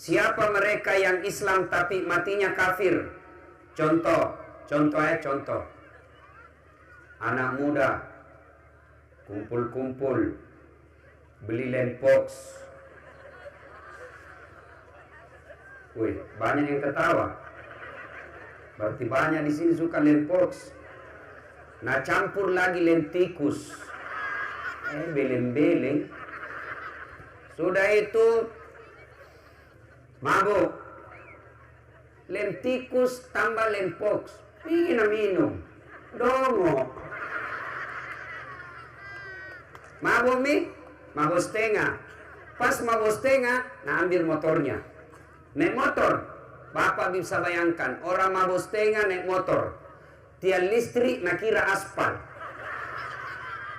Siapa mereka yang Islam tapi matinya kafir? Contoh. Anak muda kumpul-kumpul beli Lempox. Wih, banyak yang ketawa. Berarti banyak di sini suka Lempox. Nah, campur lagi lentikus. Beleng-beleng. Sudah itu mabuk. Lentikus tambah Lempox. Ingin minum. Dongo. Mabuk mabuk setengah. Pas mabuk setengah, nah ambil motornya. Naik motor. Bapak bisa bayangkan, orang mabuk setengah naik motor. Tiang listrik nak kira aspal.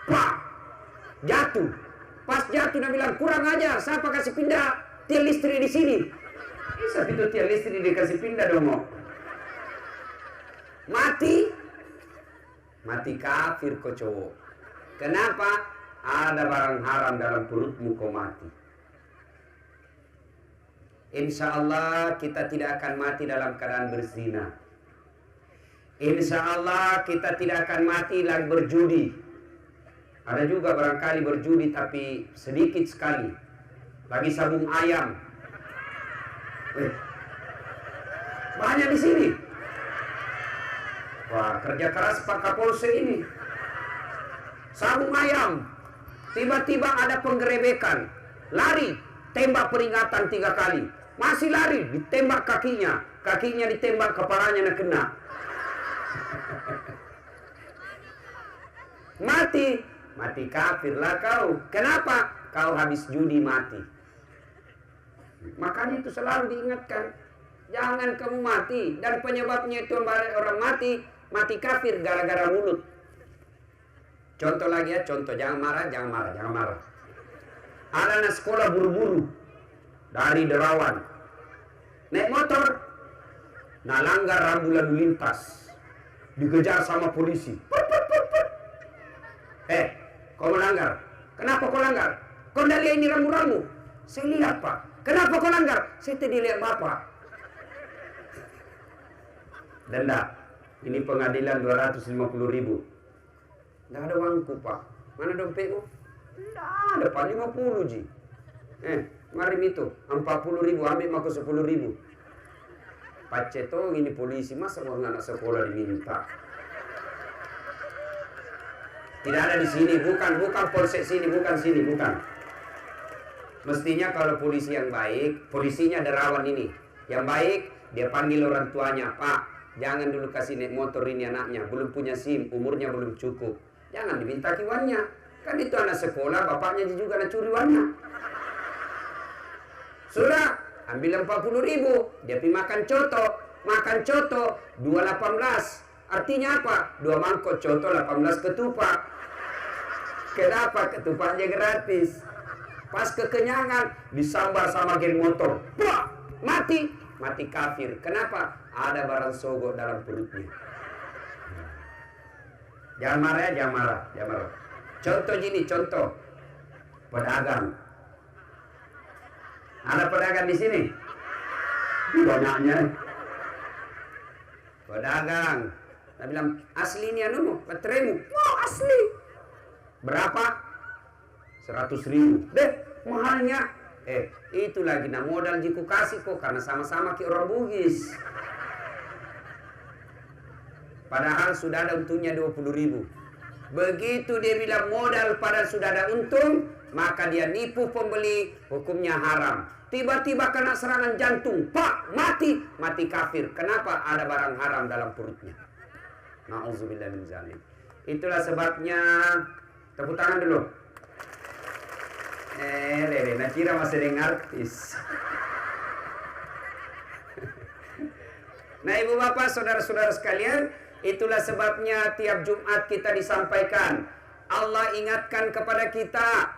Pak! Jatuh. Pas jatuh nak bilang, kurang aja, siapa kasih pindah tiang listrik di sini? Bisa itu tiang listrik dikasih pindah dong. Mati kafir kau cowok. Kenapa? Ada barang haram dalam perutmu kau mati. Insya Allah kita tidak akan mati dalam keadaan berzina. Insya Allah kita tidak akan mati lagi berjudi. Ada juga barangkali berjudi tapi sedikit sekali. Lagi sabung ayam. Banyak di sini. Wah, kerja keras Pak Kapolsek ini. Sabung ayam. Tiba-tiba ada penggerebekan. Lari, tembak peringatan 3 kali. Masih lari, ditembak kakinya. Kakinya ditembak, kepalanya nak kena. Mati kafir lah kau. Kenapa? Kau habis judi mati. Makanya itu selalu diingatkan. Jangan kamu mati. Dan penyebabnya itu orang mati kafir gara-gara mulut. Contoh lagi ya, jangan marah. Ada anak sekolah buru-buru dari Derawan, naik motor, nah langgar rambu lalu lintas, dikejar sama polisi. Kau melanggar. Kenapa kau langgar? Kau tidak lihat ini rambu-rambu? Saya lihat Pak. Kenapa kau langgar? Saya tidak lihat Bapak. Denda. Ini pengadilan 250.000. Tidak ada uangku Pak. Mana dompetmu? Tidak ada Pak, 50 Ji. Mari itu 40.000, ambil aku 10.000. Pak Ceto ini polisi, masa mau anak sekolah diminta? Tidak ada di sini, bukan polsek sini, bukan. Mestinya kalau polisi yang baik, polisinya Derawan ini, yang baik dia panggil orang tuanya, Pak, jangan dulu kasih naik motor ini anaknya, belum punya SIM, umurnya belum cukup. Jangan diminta uangnya. Kan itu anak sekolah, bapaknya juga nak curi uangnya. Sudah, ambil 40.000. Dia pergi makan coto 2.18. Artinya apa? 2 mangkok coto 18 ketupat. Kenapa? Ketupatnya gratis. Pas kekenyangan, disambar sama geng motor. Wah, mati kafir. Kenapa? Ada barang sogok dalam perutnya. Jangan marah. Contoh gini, pedagang. Ada pedagang di sini? Banyaknya. Pedagang. Saya bilang, asli ini anumu, bateraimu. Wow, asli. Berapa? 100.000. Deh, mahalnya. Itu lagi nah modal jiku kasih kok, karena sama-sama ki orang Bugis. Padahal sudah ada untungnya 20.000. Begitu dia bilang modal padahal sudah ada untung, maka dia nipu pembeli, hukumnya haram. Tiba-tiba kena serangan jantung, Pak, mati kafir. Kenapa? Ada barang haram dalam perutnya. Na'udzubillah min zalim. Itulah sebabnya, tepuk tangan dulu. Nak kira masih ada artis. Nah ibu bapak, saudara-saudara sekalian, itulah sebabnya tiap Jumat kita disampaikan. Allah ingatkan kepada kita,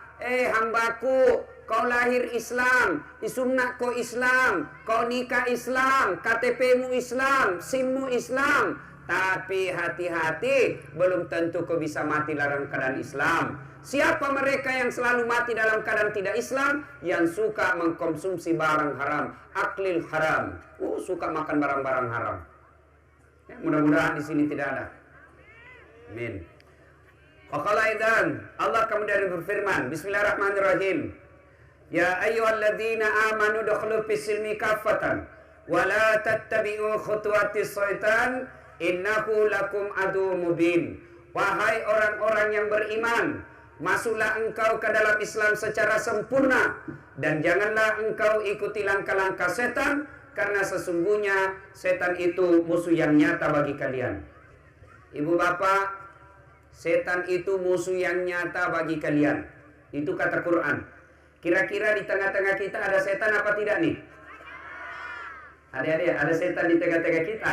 hambaku, kau lahir Islam, disunnah kau Islam, kau nikah Islam, KTP-mu Islam, SIM-mu Islam. Tapi hati-hati, belum tentu kau bisa mati dalam keadaan Islam. Siapa mereka yang selalu mati dalam keadaan tidak Islam? Yang suka mengkonsumsi barang haram, aklil haram. Suka makan barang-barang haram. Ya, mudah-mudahan di sini tidak ada. Amin. Allah kemudian berfirman, Bismillahirrahmanirrahim. Ya ayyuhalladzina amanu dukhulu fis-silmi kaffatan wa la tattabi'u khutuwatis syaitan innahu lakum adu mubin. Wahai orang-orang yang beriman, masuklah engkau ke dalam Islam secara sempurna dan janganlah engkau ikuti langkah-langkah setan, karena sesungguhnya setan itu musuh yang nyata bagi kalian. Ibu bapak, setan itu musuh yang nyata bagi kalian. Itu kata Quran. Kira-kira di tengah-tengah kita ada setan apa tidak nih? Adik-adik, ada setan di tengah-tengah kita?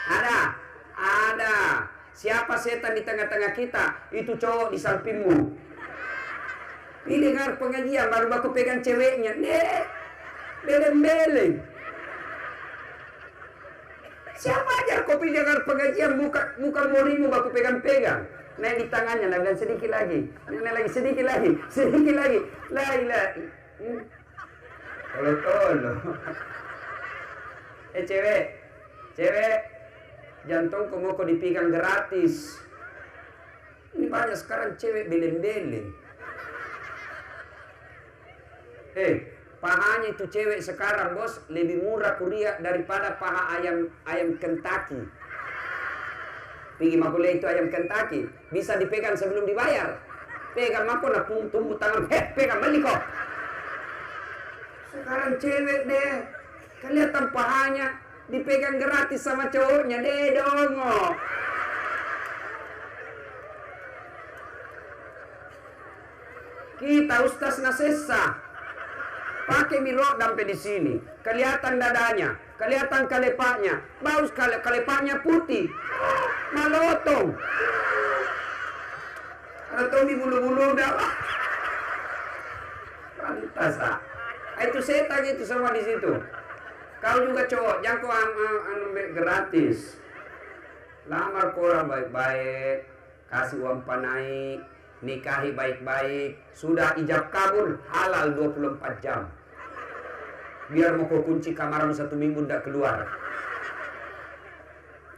Ada. Siapa setan di tengah-tengah kita? Itu cowok di sampingmu. Ini dengar pengajian baru baku pegang ceweknya. Beleng-beleng. Siapa aja kau pilih dengar pengajian muka morimu baku pegang-pegang. Naik di tangannya, nah bilang sedikit lagi. Naik lagi, sedikit lagi. La ilaha. Tolong. Cewek. Jantung kamu kau dipegang gratis. Ini banyak sekarang cewek beleng-beleng. Pahanya itu cewek sekarang bos lebih murah kuliah daripada paha ayam Kentucky. Pergi makule itu ayam Kentucky bisa dipegang sebelum dibayar. Pegang mako nak tumbuh tangan, pegang balik kok. Sekarang cewek deh, kelihatan pahanya dipegang gratis sama cowoknya deh dongo. Kita Ustaz Nasessa pakai mirror sampai di sini, kelihatan dadanya, kelihatan kalepaknya, baus kalepaknya putih, malotong, atau di bulu-bulu dah, pantas itu setan itu semua di situ. Kau juga cowok, jangan kau gratis, lamar korang baik-baik, kasih uang panai, nikahi baik-baik, sudah ijab kabul halal 24 jam. Biar mau kau kunci kamarmu 1 minggu tidak keluar.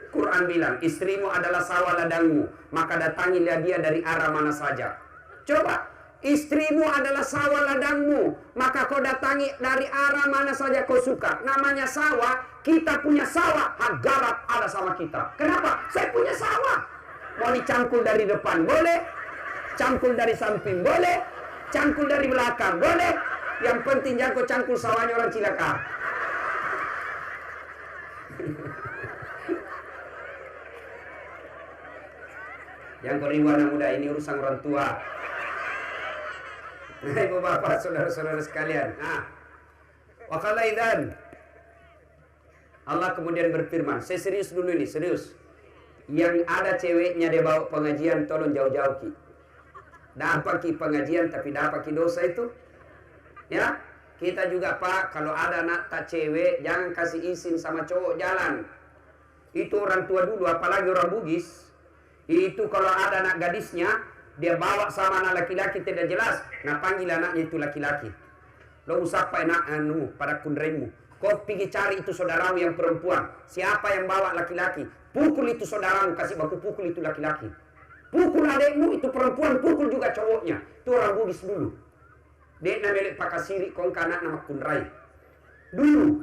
Quran bilang, istrimu adalah sawah ladangmu, maka datangilah dia dari arah mana saja. Coba, istrimu adalah sawah ladangmu, maka kau datangi dari arah mana saja kau suka. Namanya sawah, kita punya sawah, hak garap ada sama kita. Kenapa? Saya punya sawah. Mau dicangkul dari depan, boleh. Cangkul dari samping, boleh. Cangkul dari belakang, boleh. Yang penting jangan kau cangkul sawahnya orang Cilacap. Yang kau anak muda, ini urusan orang tua. Ibu bapak, saudara-saudara sekalian. Wakalaidan. Allah kemudian berfirman, saya serius dulu ini, serius. Yang ada ceweknya dia bawa pengajian, tolong jauh-jauh ki. Dapat ki pengajian tapi dapat ki dosa itu. Ya, kita juga Pak, kalau ada anak tak cewek, jangan kasih izin sama cowok jalan. Itu orang tua dulu, apalagi orang Bugis. Itu kalau ada anak gadisnya, dia bawa sama anak laki-laki tidak jelas. Nah, panggil anaknya itu laki-laki. Lo usapa anak pada kundrengmu. Kau pergi cari itu saudaramu yang perempuan. Siapa yang bawa laki-laki? Pukul itu saudaramu, kasih baku pukul itu laki-laki. Pukul adekmu itu perempuan, pukul juga cowoknya. Itu orang Bugis dulu. Dek na melek pakasiri kong kanak nama kunrai. Dulu.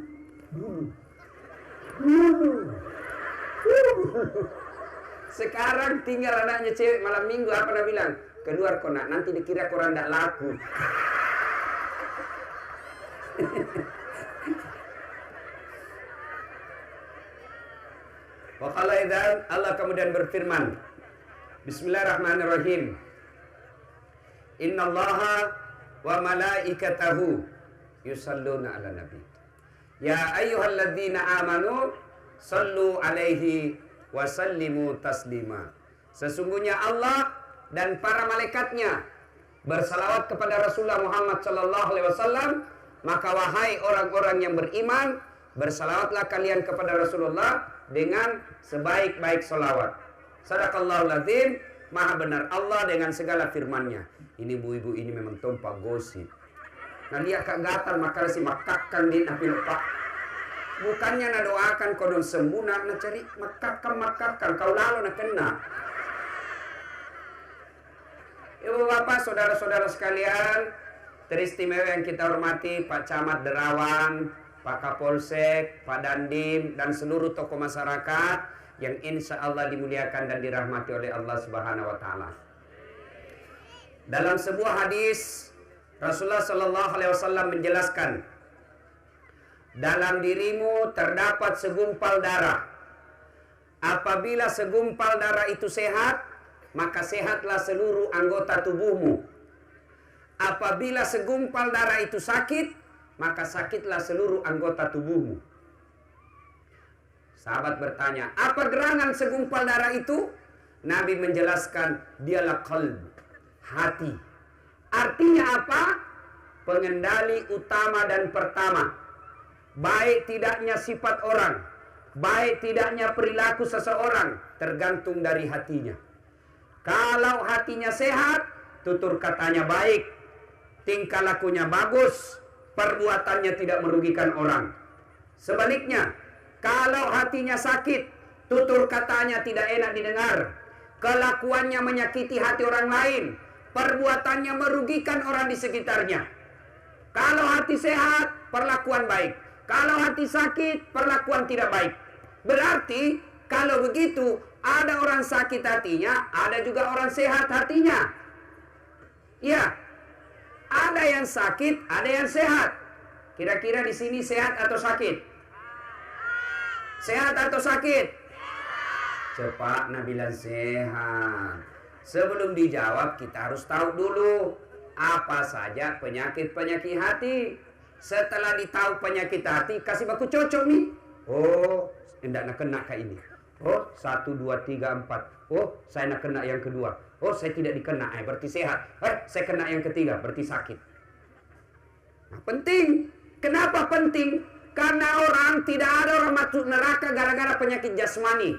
Sekarang tinggal anaknya cewek malam minggu apa nak bilang? Keluar kau nak, nanti dikira korang tak laku. Wakalaidan, Allah kemudian berfirman, Bismillahirrahmanirrahim. Innallaha wa malaikatahu yusalluna ala nabi. Ya ayyuhalladzina amanu sallu alaihi wa sallimu taslima. Sesungguhnya Allah dan para malaikatnya bersalawat kepada Rasulullah Muhammad sallallahu alaihi wasallam, maka wahai orang-orang yang beriman, bersalawatlah kalian kepada Rasulullah dengan sebaik-baik solawat. Sadaqallahul azim, maha benar Allah dengan segala firman-Nya. Ini ibu-ibu ini memang tompak gosip. Nah dia kak gatal maka si makakan di napi lupa. Bukannya na doakan kodon sembuh na cari makakan kau lalu na kena. Ibu bapak saudara-saudara sekalian, teristimewa yang kita hormati Pak Camat Derawan, Pak Kapolsek, Pak Dandim, dan seluruh tokoh masyarakat yang insya Allah dimuliakan dan dirahmati oleh Allah Subhanahu wa Ta'ala. Dalam sebuah hadis, Rasulullah Sallallahu Alaihi Wasallam menjelaskan, dalam dirimu terdapat segumpal darah. Apabila segumpal darah itu sehat, maka sehatlah seluruh anggota tubuhmu. Apabila segumpal darah itu sakit, maka sakitlah seluruh anggota tubuhmu. Sahabat bertanya, apa gerangan segumpal darah itu? Nabi menjelaskan, dialah qalb, hati. Artinya apa? Pengendali utama dan pertama. Baik tidaknya sifat orang, baik tidaknya perilaku seseorang, tergantung dari hatinya. Kalau hatinya sehat, tutur katanya baik, tingkah lakunya bagus, perbuatannya tidak merugikan orang. Sebaliknya, kalau hatinya sakit, tutur katanya tidak enak didengar, kelakuannya menyakiti hati orang lain, perbuatannya merugikan orang di sekitarnya. Kalau hati sehat, perlakuan baik. Kalau hati sakit, perlakuan tidak baik. Berarti, kalau begitu, ada orang sakit hatinya, ada juga orang sehat hatinya. Ya, ada yang sakit, ada yang sehat. Kira-kira di sini sehat atau sakit? Sehat atau sakit? Cepat bilang sehat. Sebelum dijawab, kita harus tahu dulu apa saja penyakit-penyakit hati. Setelah ditahu penyakit hati, kasih baku cocok nih. Oh, tidak nak kena kayak ini. Oh, 1, 2, 3, 4. Oh, saya nak kena yang kedua. Oh, saya tidak dikena, berarti sehat. Saya kena yang ketiga, berarti sakit. Nah, penting. Kenapa penting? Karena tidak ada orang masuk neraka gara-gara penyakit jasmani.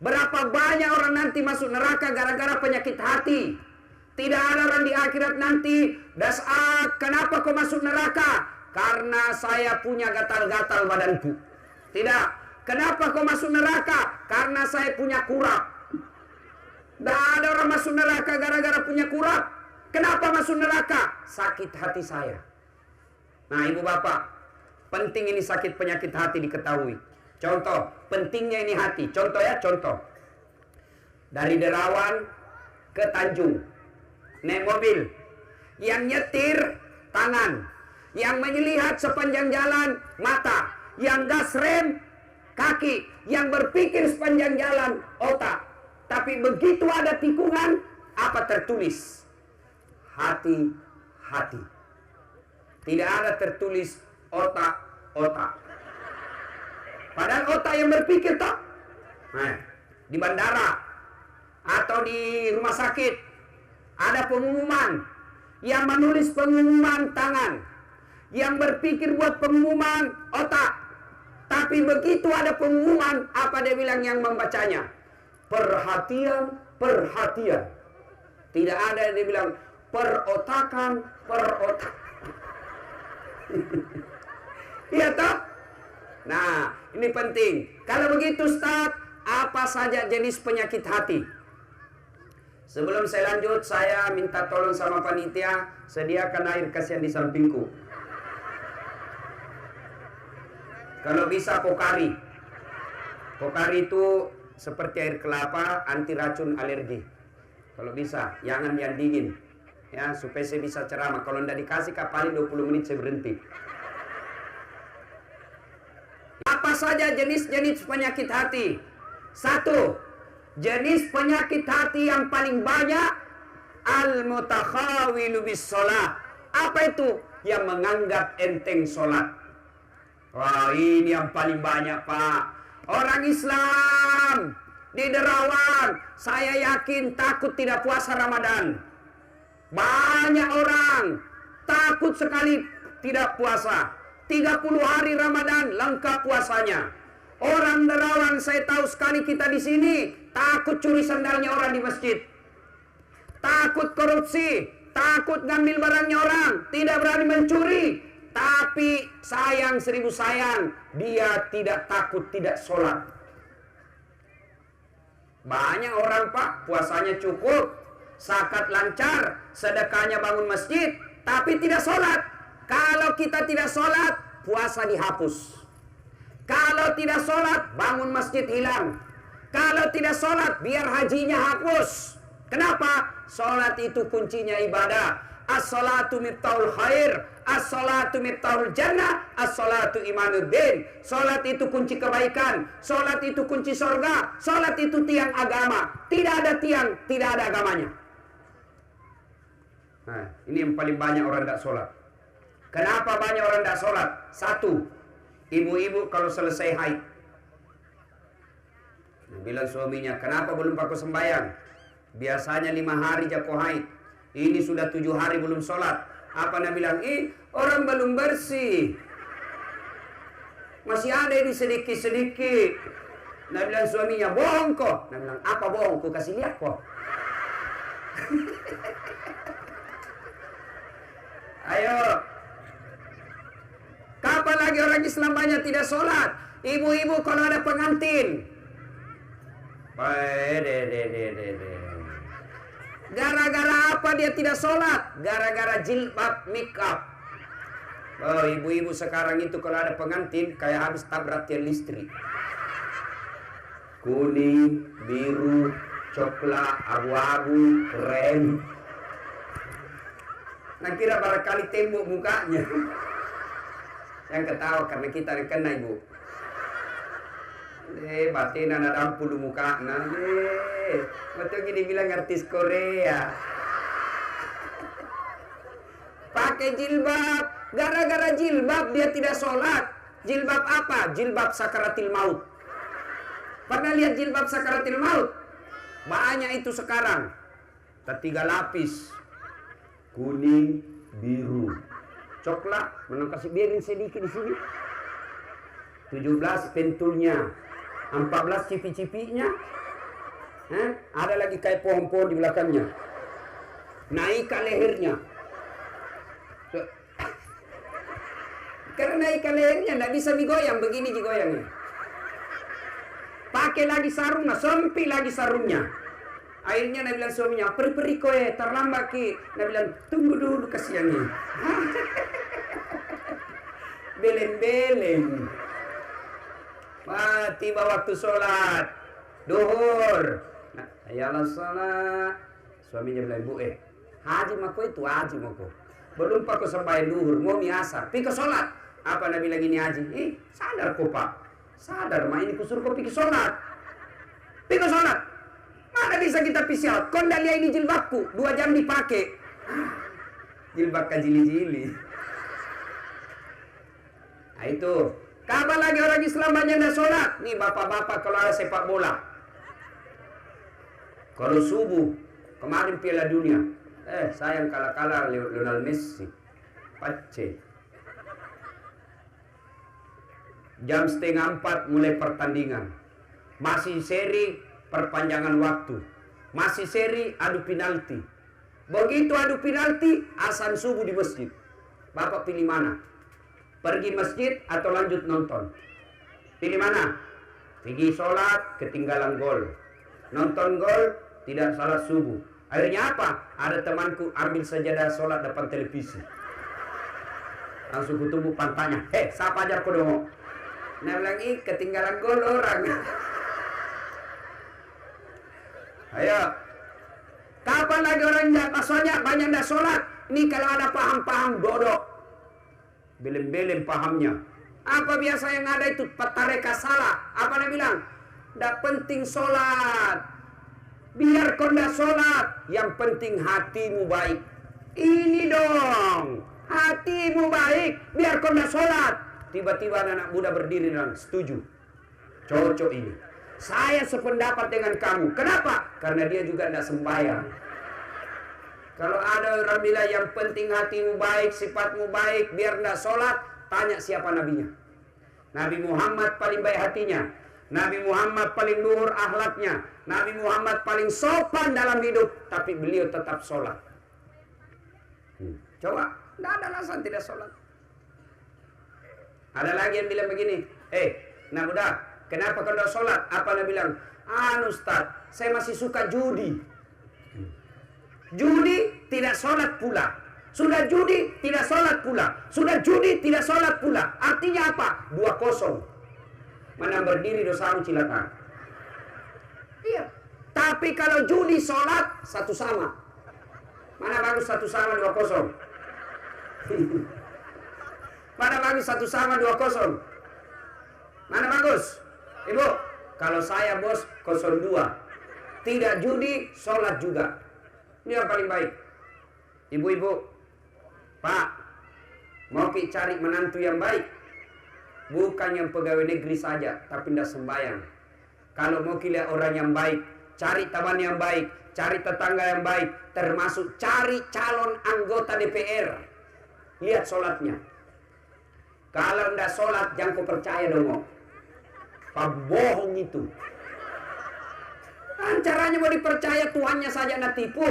Berapa banyak orang nanti masuk neraka gara-gara penyakit hati. Tidak ada orang di akhirat nanti, kenapa kau masuk neraka? Karena saya punya gatal-gatal badanku. Tidak. Kenapa kau masuk neraka? Karena saya punya kurap. Tidak ada orang masuk neraka gara-gara punya kurap. Kenapa masuk neraka? Sakit hati saya. Nah, ibu bapak, penting ini sakit penyakit hati diketahui. Contoh, pentingnya ini hati. Contoh ya, contoh. Dari Derawan ke Tanjung, naik mobil. Yang nyetir, tangan. Yang menyelihat sepanjang jalan, mata. Yang gas rem, kaki. Yang berpikir sepanjang jalan, otak. Tapi begitu ada tikungan, apa tertulis? Hati-hati. Tidak ada tertulis otak-otak. Padahal otak yang berpikir toh. Nah, di bandara atau di rumah sakit ada pengumuman. Yang menulis pengumuman tangan. Yang berpikir buat pengumuman otak. Tapi begitu ada pengumuman, apa dia bilang yang membacanya? Perhatian, perhatian. Tidak ada yang dia bilang perotakan, perotak. Iya toh? Nah, ini penting. Kalau begitu Ustaz, apa saja jenis penyakit hati? Sebelum saya lanjut, saya minta tolong sama panitia, sediakan air kasihan di sampingku. Kalau bisa Pokari. Pokari itu seperti air kelapa, anti racun alergi. Kalau bisa, jangan yang dingin. Ya, supaya saya bisa ceramah. Kalau tidak dikasih, paling 20 menit saya berhenti. Apa saja jenis-jenis penyakit hati? 1. Jenis penyakit hati yang paling banyak, al-mutakhawilu bis sholat. Apa itu? Yang menganggap enteng sholat. Wah, ini yang paling banyak, Pak. Orang Islam di Derawan, saya yakin takut tidak puasa Ramadan. Banyak orang takut sekali tidak puasa. 30 hari Ramadan lengkap puasanya. Orang derawan, saya tahu sekali kita di sini takut curi sandalnya orang di masjid. Takut korupsi, takut ngambil barangnya orang, tidak berani mencuri. Tapi sayang 1000 sayang, dia tidak takut, tidak sholat. Banyak orang Pak, puasanya cukup, zakat lancar, sedekahnya bangun masjid, tapi tidak sholat. Kalau kita tidak sholat, puasa dihapus. Kalau tidak sholat, bangun masjid hilang. Kalau tidak sholat, biar hajinya hapus. Kenapa? Sholat itu kuncinya ibadah. As-salatu miftahul khair, as-salatu miftahul jannah, as-salatu imanuddin. Sholat itu kunci kebaikan, sholat itu kunci surga, sholat itu tiang agama. Tidak ada tiang, tidak ada agamanya. Nah, ini yang paling banyak orang tidak sholat. Kenapa banyak orang tidak sholat? Satu, ibu-ibu kalau selesai haid, bilang suaminya, kenapa belum pakai sembahyang? Biasanya 5 hari jago haid. Ini sudah 7 hari belum sholat. Apa Nabi bilang? Orang belum bersih. Masih ada ini sedikit-sedikit. Nabi bilang suaminya, bohong kok. Nabi bilang, apa bohong? Ku kasih lihat kok. Ayo. Kapan lagi orang Islam banyak tidak sholat? Ibu-ibu kalau ada pengantin. Gara-gara apa dia tidak sholat? Gara-gara jilbab, make up. Oh, ibu-ibu sekarang itu kalau ada pengantin kayak habis tabrak tiang listrik. Kuning, biru, coklat, abu-abu, keren. Nah kira barangkali tembok mukanya. Yang ketawa karena kita yang kena ibu. Batin anak dampul muka. Betul gini bilang artis Korea. Pakai jilbab. Gara-gara jilbab dia tidak sholat. Jilbab apa? Jilbab sakaratil maut. Pernah lihat jilbab sakaratil maut? Banyak itu sekarang. 3 lapis. Kuning, biru, coklat. Mana kasih biarin sedikit di sini. 17 pentulnya. 14 cipi-cipinya. Ada lagi kayak pohon-pohon di belakangnya. Naik ke lehernya. Karena naik ke lehernya tidak bisa digoyang. Begini digoyangnya. Pakai lagi sarungnya. Sempit lagi sarungnya. Akhirnya Nabi bilang suaminya, peri-peri kowe, terlambat ki. Nabi bilang, tunggu dulu kasihannya. Belen-belen. Wah, tiba waktu sholat. Duhur. Nah, ayalah sholat. Suaminya bilang, bu haji mako itu, haji mako. Belum pakai sembahyang duhur, mau asar. Pi ke sholat. Apa Nabi bilang ini haji? Sadar kok pak. Sadar, mah ini kusuruh kau pi ke sholat. Pi ke sholat. Mana bisa kita pisah? Kau ndak lihat ini jilbabku, 2 jam dipakai. Jilbab kajili-jili. Nah itu. Kapan lagi orang Islam banyak dah sholat? Nih bapak-bapak kalau ada sepak bola. Kalau subuh, kemarin Piala Dunia. Sayang kalah-kalah Lionel Messi. Pace. Jam 3:30 mulai pertandingan. Masih seri perpanjangan waktu. Masih seri adu penalti. Begitu adu penalti, azan subuh di masjid. Bapak pilih mana? Pergi masjid atau lanjut nonton? Pilih mana? Pergi sholat, ketinggalan gol. Nonton gol, tidak salat subuh. Akhirnya apa? Ada temanku ambil sajadah sholat depan televisi. Langsung kutumbuk pantanya. Siapa ajar kau dong? Nah bilang, ketinggalan gol orang. Ayo. Kapan lagi orang maksudnya banyak dah sholat? Ini kalau ada paham-paham dodok. Belem-belem pahamnya. Apa biasa yang ada itu patareka salah. Apa dia bilang? Tidak penting sholat. Biar kau tidak sholat. Yang penting hatimu baik. Ini dong. Hatimu baik. Biar kau tidak sholat. Tiba-tiba anak muda berdiri dan setuju. Cocok ini. Saya sependapat dengan kamu. Kenapa? Karena dia juga tidak sembahyang. Kalau ada orang bilang yang penting hatimu baik, sifatmu baik, biar tidak sholat, tanya siapa nabinya. Nabi Muhammad paling baik hatinya. Nabi Muhammad paling luhur akhlaknya. Nabi Muhammad paling sopan dalam hidup. Tapi beliau tetap sholat. Coba, tidak ada alasan tidak sholat. Ada lagi yang bilang begini, nak budak, kenapa kau tidak sholat? Apa dia bilang? Ustaz, saya masih suka judi. Judi tidak sholat pula. Sudah judi tidak sholat pula. Sudah judi tidak sholat pula. Artinya apa? 2-0. Mana berdiri dosamu cilaka. Iya. Tapi kalau judi sholat satu sama. Mana bagus satu sama 2-0. Mana bagus satu sama 2-0. Mana bagus? Ibu, kalau saya bos 0-2. Tidak judi, sholat juga. Ini yang paling baik. Ibu-ibu, Pak, mau cari menantu yang baik. Bukan yang pegawai negeri saja, tapi tidak sembahyang. Kalau mau lihat orang yang baik, cari teman yang baik, cari tetangga yang baik, termasuk cari calon anggota DPR. Lihat sholatnya. Kalau tidak sholat, jangan kau percaya dong. Pak bohong itu. Kan caranya mau dipercaya, Tuhannya saja nak tipu.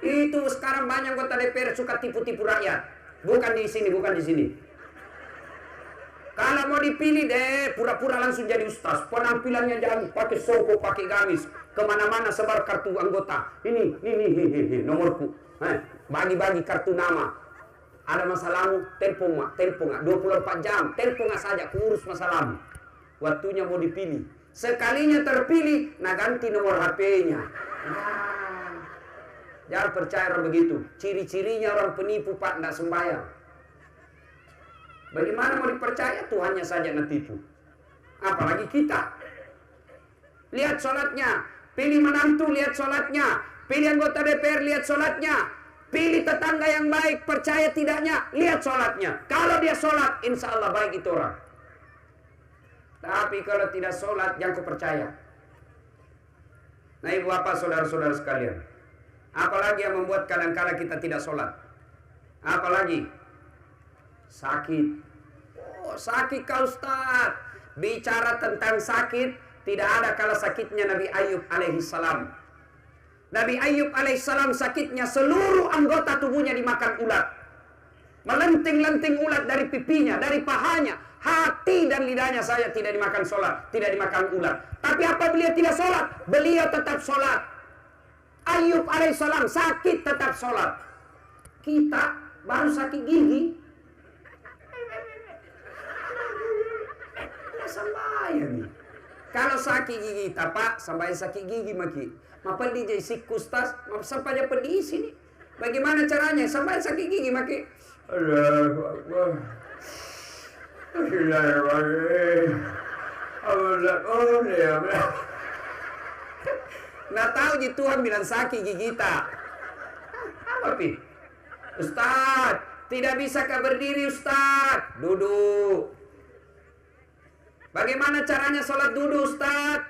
Itu sekarang banyak anggota DPR suka tipu-tipu rakyat. Bukan di sini, bukan di sini. Kalau mau dipilih deh, pura-pura langsung jadi ustaz. Penampilannya jangan pakai soko, pakai gamis. Kemana-mana sebar kartu anggota. Ini, nomorku. Bagi-bagi kartu nama. Ada masalahmu, telepon 24 jam, telepon saja, kurus masalahmu. Waktunya mau dipilih. Sekalinya terpilih, nah ganti nomor HP-nya. Jangan percaya orang begitu. Ciri-cirinya orang penipu, Pak, tidak sembahyang. Bagaimana mau dipercaya? Tuhannya saja netipu. Apalagi kita. Lihat sholatnya. Pilih menantu, lihat sholatnya. Pilih anggota DPR, lihat sholatnya. Pilih tetangga yang baik, percaya tidaknya, lihat sholatnya. Kalau dia sholat, insya Allah baik itu orang. Tapi kalau tidak sholat, jangan kau percaya. Nah, ibu bapak, saudara-saudara sekalian. Apalagi yang membuat kadang-kala kita tidak sholat? Apalagi? Sakit. Oh, sakit kau Ustaz. Bicara tentang sakit, tidak ada kala sakitnya Nabi Ayub alaihissalam. Nabi Ayub alaihissalam sakitnya seluruh anggota tubuhnya dimakan ulat. Melenting-lenting ulat dari pipinya, dari pahanya. Hati dan lidahnya saya tidak dimakan sholat, tidak dimakan ulat. Tapi apa beliau tidak sholat? Beliau tetap sholat. Ayub alaihissalam sakit tetap sholat. Kita baru sakit gigi, sembahyang. Kalau sakit gigi tapak, sampai sakit gigi maki. Mapa di jadi kustas, sampai dapat di sini. Bagaimana caranya? Sampai sakit gigi maki. Allahu Akbar. Nah tahu ji Tuhan bilang sakit gigi tak. Apa pi? Ustaz, tidak bisa kah berdiri Ustaz? Duduk. Bagaimana caranya sholat duduk Ustaz?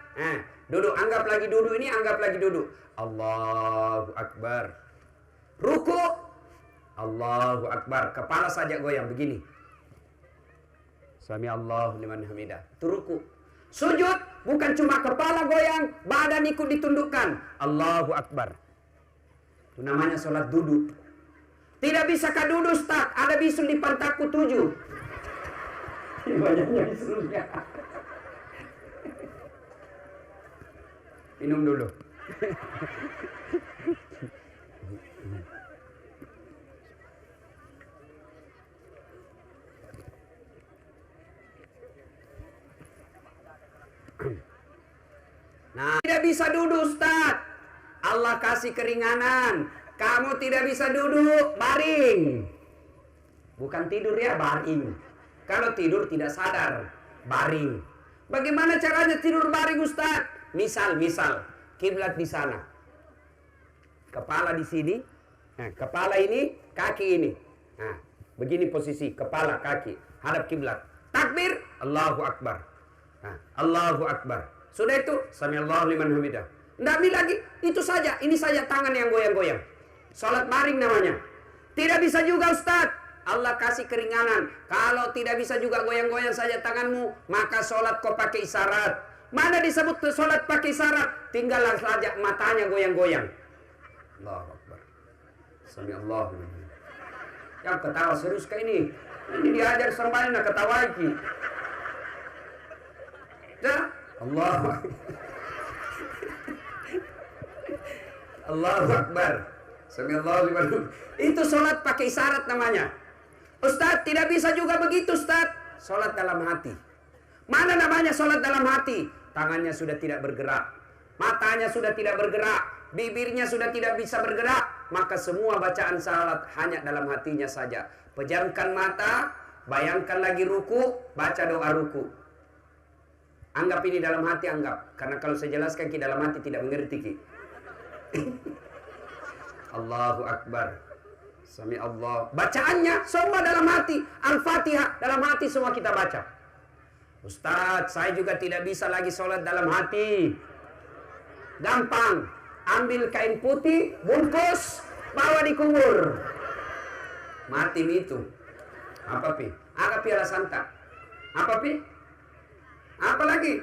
Duduk, anggap lagi duduk ini, anggap lagi duduk. Allahu Akbar. Ruku. Allahu Akbar. Kepala saja goyang begini. Sami Allahu liman hamidah. Itu ruku. Sujud, bukan cuma kepala goyang, badan ikut ditundukkan. Allahu Akbar. Itu namanya sholat duduk. Tidak bisakah duduk Ustaz? Ada bisul di pantatku 7. Banyaknya bisulnya. Minum dulu. Nah, tidak bisa duduk Ustaz. Allah kasih keringanan. Kamu tidak bisa duduk, baring. Bukan tidur ya, baring. Kalau tidur tidak sadar, baring. Bagaimana caranya tidur baring Ustaz? Misal, kiblat di sana. Kepala di sini. Nah, kepala ini, kaki ini. Nah, begini posisi, kepala, kaki. Hadap kiblat. Takbir, Allahu Akbar. Nah, Allahu Akbar. Sudah itu, samiallahu liman hamidah. Tidak lagi, itu saja. Ini saja tangan yang goyang-goyang. Salat baring namanya. Tidak bisa juga Ustaz. Allah kasih keringanan. Kalau tidak bisa juga goyang-goyang saja tanganmu, maka sholat kau pakai isyarat. Mana disebut sholat pakai isyarat? Tinggallah saja matanya goyang-goyang. Allahu Akbar. Sami Allah. Yang ketawa serius kayak ini. Ini diajar sembahyang nak ketawa lagi. Dah. Allah. Allahu Akbar. Sami Allah. Itu sholat pakai isyarat namanya. Ustaz, tidak bisa juga begitu Ustaz. Sholat dalam hati. Mana namanya sholat dalam hati? Tangannya sudah tidak bergerak, matanya sudah tidak bergerak, bibirnya sudah tidak bisa bergerak, maka semua bacaan salat hanya dalam hatinya saja. Pejamkan mata, bayangkan lagi ruku, baca doa ruku. Anggap ini dalam hati, anggap. Karena kalau saya jelaskan ki dalam hati tidak mengerti ki. Allahu Akbar. Sami Allah. Bacaannya semua dalam hati. Al-Fatihah dalam hati semua kita baca. Ustaz, saya juga tidak bisa lagi sholat dalam hati. Gampang. Ambil kain putih, bungkus, bawa di kubur. Mati itu. Apa pi? Agak piala santa. Apa pi? Apa lagi?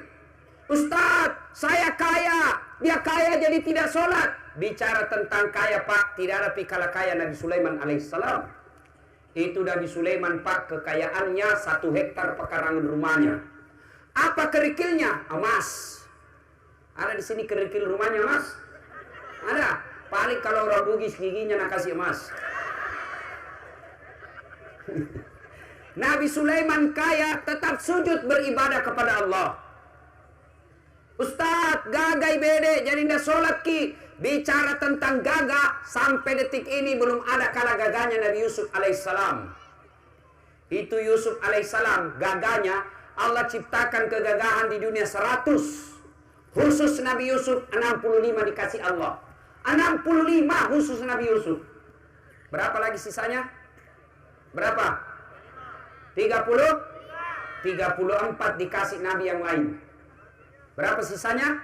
Ustaz, saya kaya. Dia kaya jadi tidak sholat. Bicara tentang kaya pak, tidak ada pikala kaya Nabi Sulaiman alaihissalam. Itu Nabi Sulaiman pak, kekayaannya 1 hektar pekarangan rumahnya. Apa kerikilnya? Emas. Ada di sini kerikil rumahnya emas? Ada. Paling kalau orang bugis giginya nak kasih emas. Nabi Sulaiman kaya tetap sujud beribadah kepada Allah. Ustaz, gagai bede jadi ndak sholat ki. Bicara tentang gagah, sampai detik ini belum ada kalah gagahnya Nabi Yusuf alaihissalam. Itu Yusuf alaihissalam, gagahnya Allah ciptakan kegagahan di dunia 100. Khusus Nabi Yusuf 65 dikasih Allah. 65 khusus Nabi Yusuf. Berapa lagi sisanya? Berapa? 30? 34 dikasih Nabi yang lain. Berapa sisanya?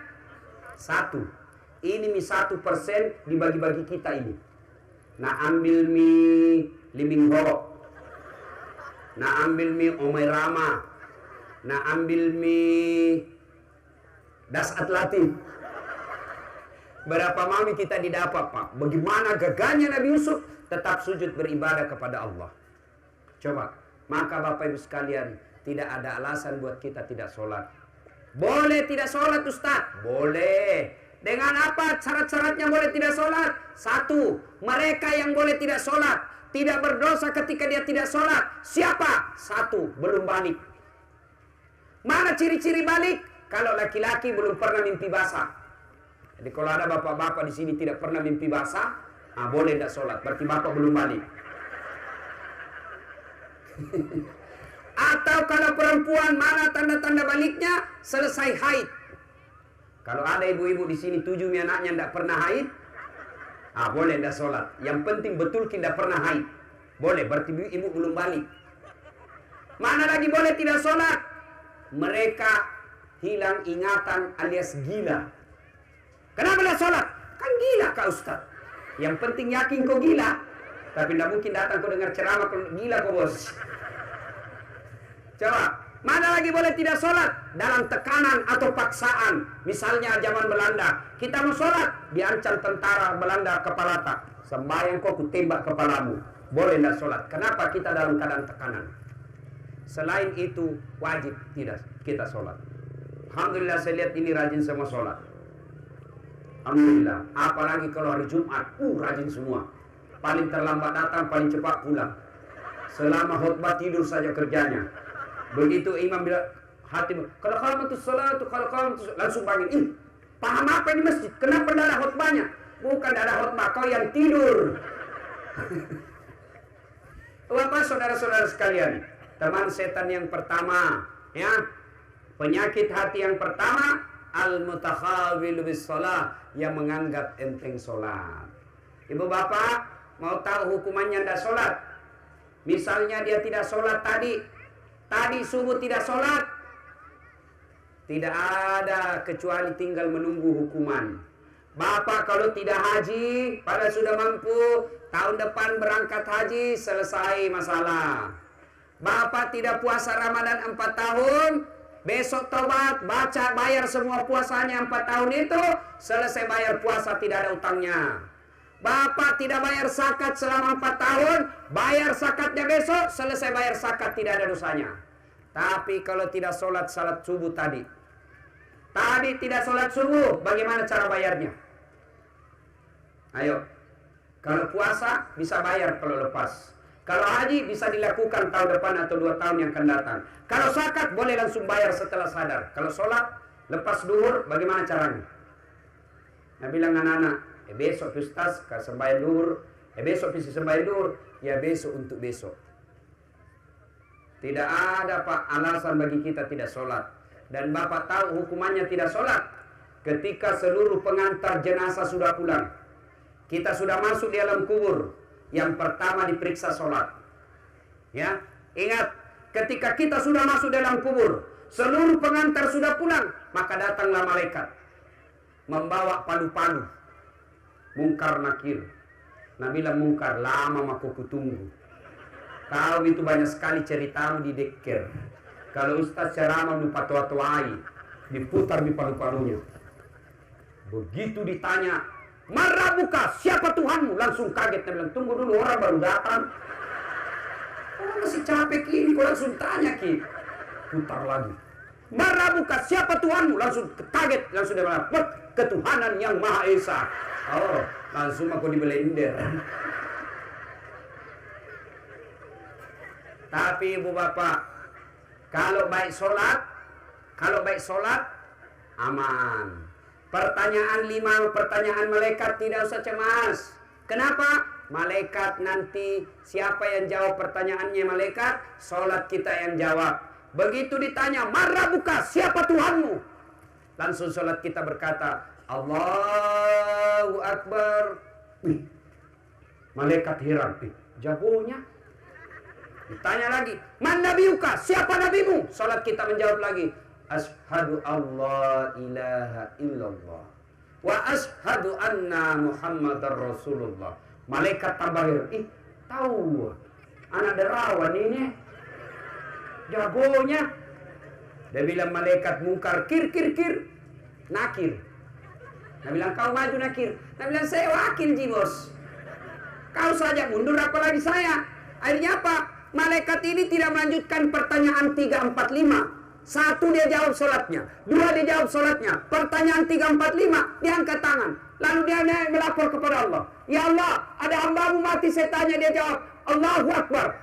1. Ini mi 1% dibagi-bagi kita ini. Nah ambil mi Limingho. Nah ambil mi Omai Rama. Nah ambil mi Das Atlatif. Berapa mami kita didapat pak? Bagaimana gagahnya Nabi Yusuf tetap sujud beribadah kepada Allah. Coba. Maka Bapak Ibu sekalian, tidak ada alasan buat kita tidak sholat. Boleh tidak sholat Ustaz? Boleh. Dengan apa syarat-syaratnya boleh tidak sholat? 1. Mereka yang boleh tidak sholat, tidak berdosa ketika dia tidak sholat. Siapa? 1. Belum balik. Mana ciri-ciri balik? Kalau laki-laki belum pernah mimpi basah. Jadi kalau ada bapak-bapak di sini tidak pernah mimpi basah, boleh tidak sholat. Berarti bapak belum balik. Atau kalau perempuan, mana tanda-tanda baliknya? Selesai haid. Kalau ada ibu-ibu di sini 7 anaknya tidak pernah haid, boleh tidak sholat. Yang penting betul tidak pernah haid. Boleh, berarti ibu belum balik. Mana lagi boleh tidak sholat? Mereka hilang ingatan alias gila. Kenapa tidak sholat? Kan gila kak Ustaz. Yang penting yakin kau gila. Tapi tidak mungkin datang kau dengar ceramah kau gila kau bos. Coba. Mana lagi boleh tidak sholat? Dalam tekanan atau paksaan. Misalnya zaman Belanda. Kita mau sholat, diancam tentara Belanda kepala tak. Sembahyang kau kutembak kepalamu. Boleh tidak sholat. Kenapa kita dalam keadaan tekanan? Selain itu, wajib tidak kita sholat. Alhamdulillah saya lihat ini rajin semua sholat. Alhamdulillah. Apalagi kalau hari Jumat, rajin semua. Paling terlambat datang, paling cepat pulang. Selama khutbah tidur saja kerjanya. Begitu imam bilang hati, kalau qamatus shalah langsung bangun. Paham apa ini masjid? Kenapa tidak ada khutbahnya? Bukan tidak ada khutbah, kau yang tidur. Bapak saudara-saudara sekalian, teman setan yang pertama, ya, penyakit hati yang pertama, al-mutakhawil bis shalah, yang menganggap enteng sholat. Ibu bapak mau tahu hukumannya tidak sholat? Misalnya dia tidak sholat Tadi subuh tidak sholat, tidak ada kecuali tinggal menunggu hukuman. Bapak kalau tidak haji, pada sudah mampu, Tahun depan berangkat haji, selesai masalah. Bapak tidak puasa Ramadan 4 tahun, besok tobat, baca, bayar semua puasanya 4 tahun itu, selesai bayar puasa, tidak ada utangnya. Bapak tidak bayar zakat selama 4 tahun, bayar zakatnya besok, selesai bayar zakat, tidak ada dosanya. Tapi kalau tidak salat subuh tadi tidak salat subuh, bagaimana cara bayarnya? Ayo. Kalau puasa bisa bayar kalau lepas. Kalau haji bisa dilakukan tahun depan atau 2 tahun yang akan datang. Kalau zakat boleh langsung bayar setelah sadar. Kalau sholat lepas duhur bagaimana caranya? Nah bilang anak-anak, besok Ustaz sembahyang duhur, besok bisa sembahyang duhur, ya besok untuk besok. Tidak ada Pak alasan bagi kita tidak sholat. Dan Bapak tahu hukumannya tidak sholat ketika seluruh pengantar jenazah sudah pulang. Kita sudah masuk di alam kubur. Yang pertama diperiksa sholat. Ya, ingat, ketika kita sudah masuk dalam kubur, seluruh pengantar sudah pulang, maka datanglah malaikat membawa palu-palu. Mungkar nakir. Nah bilang mungkar, lama maka kutunggu. Kau itu banyak sekali ceritamu di deker. Kalau Ustaz ceramah lupa tua-tuai, diputar di palu-palunya. Begitu ditanya, "Marabuka, siapa Tuhanmu?" Langsung kaget, dia bilang, "Tunggu dulu, orang baru datang." Orang masih capek Ki, kau langsung tanya Ki. Putar lagi. "Marabuka, siapa Tuhanmu?" Langsung kaget, langsung dia bilang, "Ketuhanan yang Maha Esa." Oh, langsung aku di blender. Tapi ibu bapak, kalau baik sholat, aman. Pertanyaan 5, pertanyaan malaikat tidak usah cemas. Kenapa? Malaikat nanti siapa yang jawab pertanyaannya malaikat? Sholat kita yang jawab. Begitu ditanya, "Marabuka, siapa Tuhanmu?" Langsung sholat kita berkata, "Allahu Akbar." Malaikat heran, jagonya. Ditanya lagi, "Man nabiyuka, siapa nabimu?" Sholat kita menjawab lagi, "Ashhadu Allah ilaha illallah wa ashhadu anna Muhammadar Rasulullah." Malaikat tambah heran, tahu anak derawan ini jagonya. Dia bilang malaikat mungkar, "Kir, nakir." Dia bilang, "Kau maju nakir." Dia bilang, "Saya wakil ji bos. Kau saja mundur apalagi saya." Akhirnya apa? Malaikat ini tidak melanjutkan pertanyaan 3, 4, 5. 1 dia jawab sholatnya, 2 dia jawab sholatnya. Pertanyaan 3, 4, 5 dia angkat tangan. Lalu dia melapor kepada Allah, "Ya Allah, ada hambamu mati." Saya tanya, dia jawab, "Allahu Akbar."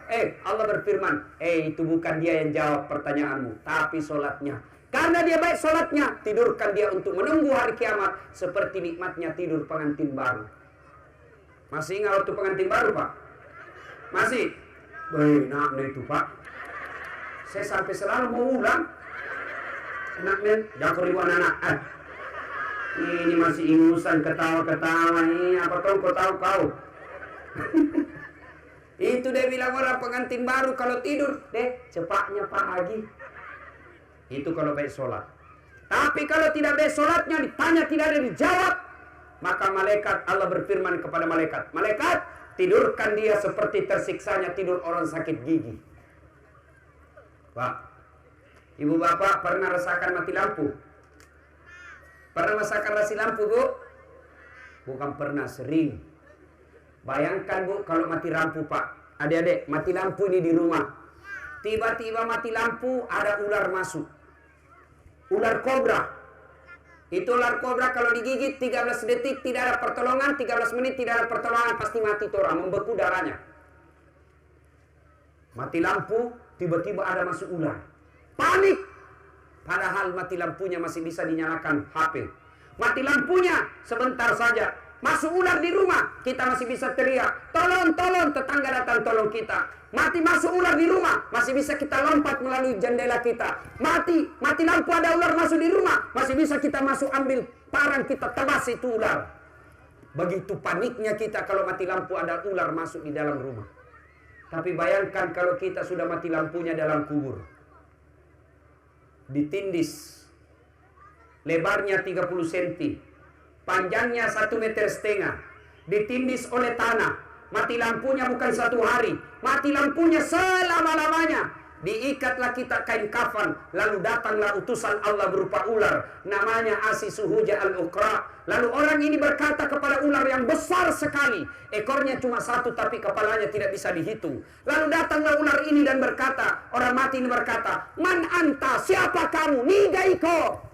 Allah berfirman, itu bukan dia yang jawab pertanyaanmu, tapi sholatnya. Karena dia baik sholatnya, tidurkan dia untuk menunggu hari kiamat seperti nikmatnya tidur pengantin baru. Masih ingat waktu pengantin baru Pak? Masih? Enak itu Pak. Saya sampai selalu mau ulang. Enak men, jakor ribu anak-anak. Ini masih ingusan ketawa-ketawa ini. Apa kau tahu kau? Itu dia bilang orang pengantin baru kalau tidur, cepatnya pagi. Itu kalau baik sholat. Tapi kalau tidak baik sholatnya, ditanya tidak ada dijawab, maka malaikat, Allah berfirman kepada malaikat, "Malaikat, tidurkan dia seperti tersiksanya tidur orang sakit gigi." Pak, ibu bapak pernah rasakan mati lampu? Pernah rasakan mati lampu Bu? Bukan pernah, sering. Bayangkan Bu kalau mati lampu Pak. Adik-adik, mati lampu ini di rumah. Tiba-tiba mati lampu, ada ular masuk. Ular kobra. Itu ular kobra kalau digigit 13 detik tidak ada pertolongan, 13 menit tidak ada pertolongan, pasti mati tuh orang, membeku darahnya. Mati lampu, tiba-tiba ada masuk ular. Panik. Padahal mati lampunya masih bisa dinyalakan HP. Mati lampunya sebentar saja. Masuk ular di rumah, kita masih bisa teriak, "Tolong, tolong!" Tetangga datang tolong kita. Masuk ular di rumah, masih bisa kita lompat melalui jendela kita. Mati lampu ada ular masuk di rumah, masih bisa kita masuk ambil parang kita tebas itu ular. Begitu paniknya kita kalau mati lampu ada ular masuk di dalam rumah. Tapi bayangkan kalau kita sudah mati lampunya dalam kubur. Ditindis. Lebarnya 30 cm. Panjangnya 1,5 meter. Ditindis oleh tanah. Mati lampunya bukan 1 hari, mati lampunya selama-lamanya. Diikatlah kita kain kafan, lalu datanglah utusan Allah berupa ular, namanya Asisuhuja al-Uqra. Lalu orang ini berkata kepada ular yang besar sekali, ekornya cuma 1 tapi kepalanya tidak bisa dihitung. Lalu datanglah ular ini dan berkata, orang mati ini berkata, "Man anta, siapa kamu? Nigaiko."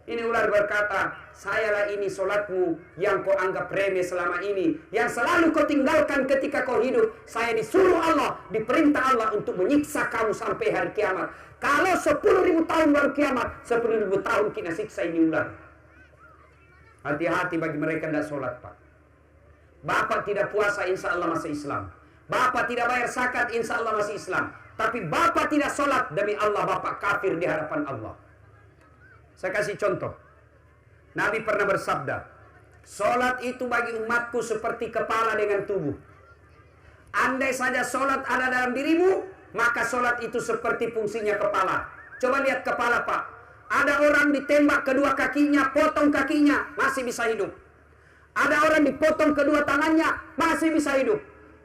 Ini ular berkata, "Sayalah ini solatmu yang kau anggap remeh selama ini, yang selalu kau tinggalkan ketika kau hidup. Saya disuruh Allah, diperintah Allah untuk menyiksa kamu sampai hari kiamat. Kalau 10.000 tahun baru kiamat, 10.000 tahun kita siksa ini ular." Hati-hati bagi mereka yang tidak solat, Pak. Bapak tidak puasa, insya Allah masih Islam. Bapak tidak bayar zakat, insya Allah masih Islam. Tapi Bapak tidak solat, demi Allah Bapak kafir di hadapan Allah. Saya kasih contoh. Nabi pernah bersabda, "Solat itu bagi umatku seperti kepala dengan tubuh. Andai saja solat ada dalam dirimu, maka solat itu seperti fungsinya kepala." Coba lihat kepala, Pak. Ada orang ditembak kedua kakinya, potong kakinya, masih bisa hidup. Ada orang dipotong kedua tangannya, masih bisa hidup.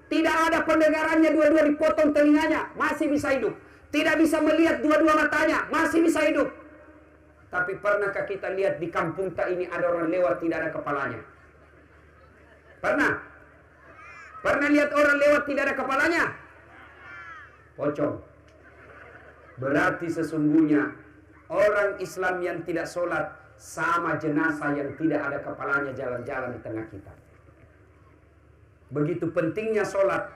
Tidak ada pendengarannya, dua-dua dipotong telinganya, masih bisa hidup. Tidak bisa melihat dua-dua matanya, masih bisa hidup. Tapi pernahkah kita lihat di kampung tak ini ada orang lewat tidak ada kepalanya? Pernah? Pernah lihat orang lewat tidak ada kepalanya? Pocong. Berarti sesungguhnya orang Islam yang tidak sholat sama jenazah yang tidak ada kepalanya jalan-jalan di tengah kita. Begitu pentingnya sholat.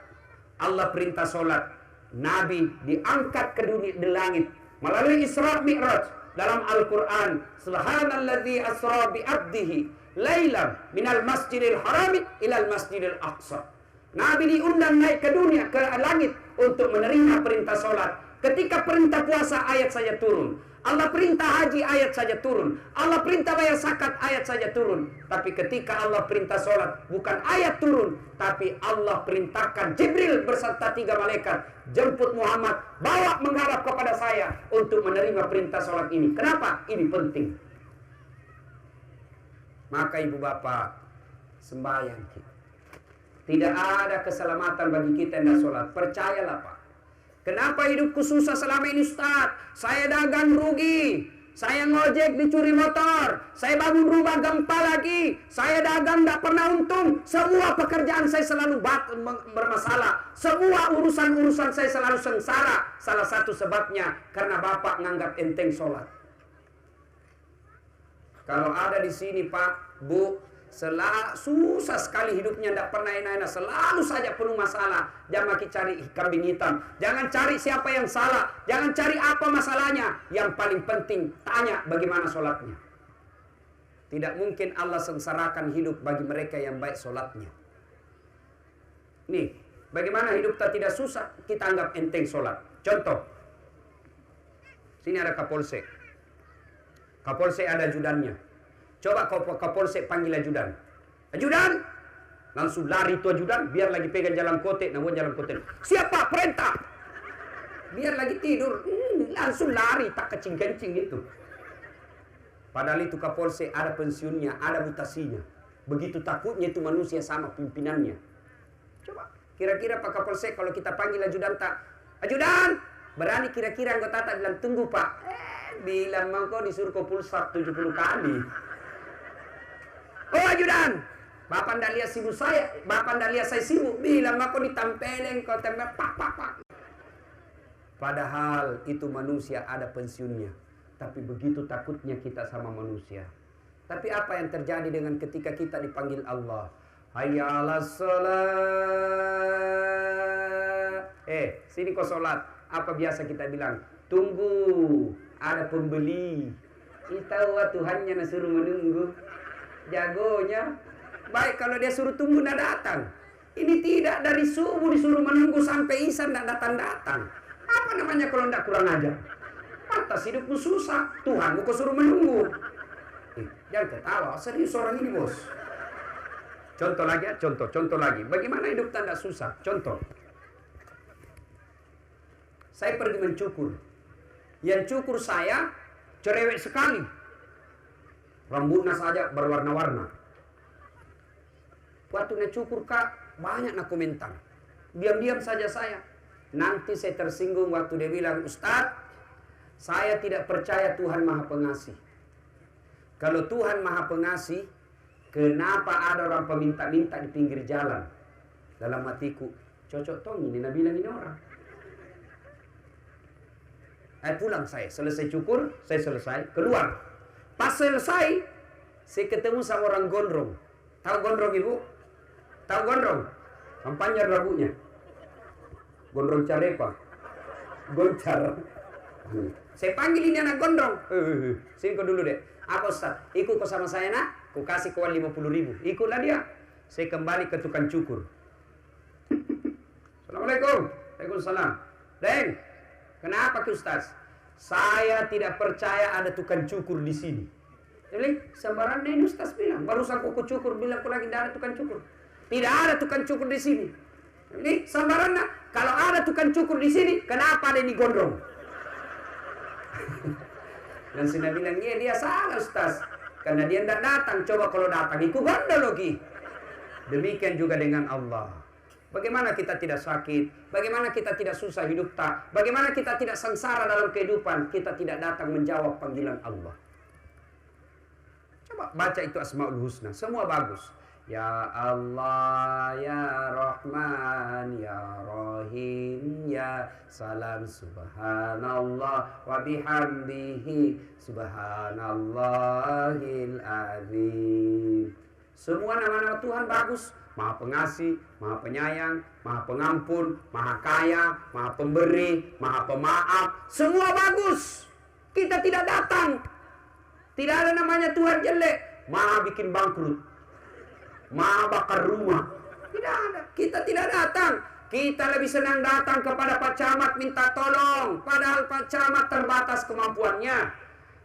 Allah perintah sholat. Nabi diangkat ke dunia di langit melalui Isra Mi'raj. Dalam Al-Quran, Subhanalladzi asra bi'abdihi laylan minal masjidil harami ilal masjidil aqsa. Nabi diundang naik ke dunia, ke langit untuk menerima perintah sholat. Ketika perintah puasa, ayat saja turun. Allah perintah haji, ayat saja turun. Allah perintah bayar zakat, ayat saja turun. Tapi ketika Allah perintah sholat, bukan ayat turun, tapi Allah perintahkan Jibril beserta 3 malaikat, jemput Muhammad, bawa menghadap kepada saya untuk menerima perintah sholat ini. Kenapa? Ini penting. Maka ibu bapak, sembahyang kita. Tidak ada keselamatan bagi kita yang tidak sholat. Percayalah, Pak. Kenapa hidupku susah selama ini, Ustaz? Saya dagang rugi. Saya ngojek dicuri motor. Saya bangun rumah gempa lagi. Saya dagang tidak pernah untung. Semua pekerjaan saya selalu bermasalah. Semua urusan-urusan saya selalu sengsara. Salah satu sebabnya karena Bapak nganggap enteng sholat. Kalau ada di sini, Pak, Bu, susah sekali hidupnya, tidak pernah enak-enak, selalu saja penuh masalah. Jangan cari kambing hitam, jangan cari siapa yang salah, jangan cari apa masalahnya. Yang paling penting, tanya bagaimana sholatnya. Tidak mungkin Allah sengsarakan hidup bagi mereka yang baik sholatnya. Nih, bagaimana hidup kita tidak susah, kita anggap enteng sholat. Contoh, sini ada Kapolsek. Kapolsek ada ajudannya. Coba Kapolsek panggil ajudan. Ajudan! Langsung lari itu ajudan, biar lagi pegang jalan kotek, namun jalan kotek. Siapa? Perintah! Biar lagi tidur, langsung lari, tak kencing-kencing itu. Padahal itu Kapolsek ada pensiunnya, ada mutasinya. Begitu takutnya itu manusia sama pimpinannya. Coba, kira-kira Pak Kapolsek kalau kita panggil ajudan tak, ajudan! Berani kira-kira anggota tak bilang, tunggu Pak. Bilang mau kau disuruh kau pulsat 70 kali. Oh ajudan, Bapak ndak lihat sibuk saya, Bapak ndak lihat saya sibuk, bilang aku ditampelin kau tembak pak. Padahal itu manusia ada pensiunnya, tapi begitu takutnya kita sama manusia. Tapi apa yang terjadi dengan ketika kita dipanggil Allah? Hayya 'alas shalah. Sini kau sholat. Apa biasa kita bilang? Tunggu, ada pembeli. Kita Tuhannya nasuruh menunggu. Jagonya baik kalau dia suruh tunggu tidak datang. Ini tidak, dari subuh disuruh menunggu sampai isya tidak datang. Apa namanya kalau tidak kurang ajar? Pantas hidupmu susah, Tuhanmu kau suruh menunggu. Jangan ketawa, serius orang ini bos. Contoh lagi ya, contoh lagi. Bagaimana hidup tidak susah? Contoh, saya pergi mencukur. Yang cukur saya cerewet sekali. Rambutnya saja berwarna-warna. Waktu dia cukur Kak, banyak nak komentar. Diam-diam saja saya. Nanti saya tersinggung waktu dia bilang, Ustadz, saya tidak percaya Tuhan Maha Pengasih. Kalau Tuhan Maha Pengasih, kenapa ada orang peminta-minta di pinggir jalan? Dalam hatiku, cocok tong ini Nabi bilang ini orang. Pulang saya, selesai cukur, saya selesai, keluar. Pas selesai, saya ketemu sama orang gondrong. Tahu gondrong ibu? Tahu gondrong? Yang panjang rambutnya. Gondrong carepa. Goncar. Saya panggil ini anak gondrong. Sini kau dulu deh. Apa Ustaz? Ikut kau sama saya nak? Ku kasih kau 50.000. Ikutlah dia. Saya kembali ke tukang cukur. Assalamualaikum. Waalaikumsalam. Deng, kenapa ke Ustaz? Saya tidak percaya ada tukang cukur di sini. Jadi sembarangan ini Ustaz bilang. Barusan aku cukur bilang aku lagi tidak ada tukang cukur. Tidak ada tukang cukur di sini. Ini sembarangan. Kalau ada tukang cukur di sini, kenapa ada ini gondrong? Dan saya bilang, iya dia salah Ustaz. Karena dia tidak datang. Coba kalau datang, ikut gondol lagi. Demikian juga dengan Allah. Bagaimana kita tidak sakit? Bagaimana kita tidak susah hidup tak? Bagaimana kita tidak sengsara dalam kehidupan? Kita tidak datang menjawab panggilan Allah. Coba baca itu Asmaul Husna. Semua bagus. Ya Allah, Ya Rahman, Ya Rahim, Ya Salam, Subhanallah wa bihamdihi, Subhanallahil azim. Semua nama-nama Tuhan bagus. Maha Pengasih, Maha Penyayang, Maha Pengampun, Maha Kaya, Maha Pemberi, Maha Pemaaf. Semua bagus. Kita tidak datang. Tidak ada namanya Tuhan jelek. Maha bikin bangkrut. Maha bakar rumah. Tidak ada. Kita tidak datang. Kita lebih senang datang kepada Pak Camat minta tolong. Padahal Pak Camat terbatas kemampuannya.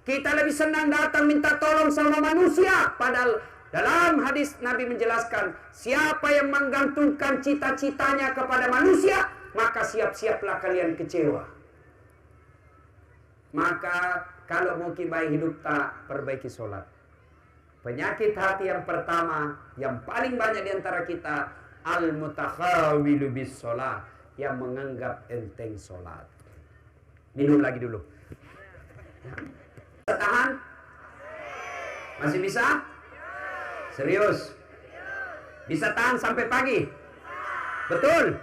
Kita lebih senang datang minta tolong sama manusia. Padahal dalam hadis Nabi menjelaskan, siapa yang menggantungkan cita-citanya kepada manusia, maka siap-siaplah kalian kecewa. Maka kalau mau baik hidup tak, perbaiki sholat. Penyakit hati yang pertama, yang paling banyak di antara kita, al-mutakhawilu bis sholat, yang menganggap enteng sholat. Minum lagi dulu. Bisa tahan? Masih bisa? Serius? Bisa tahan sampai pagi? Betul?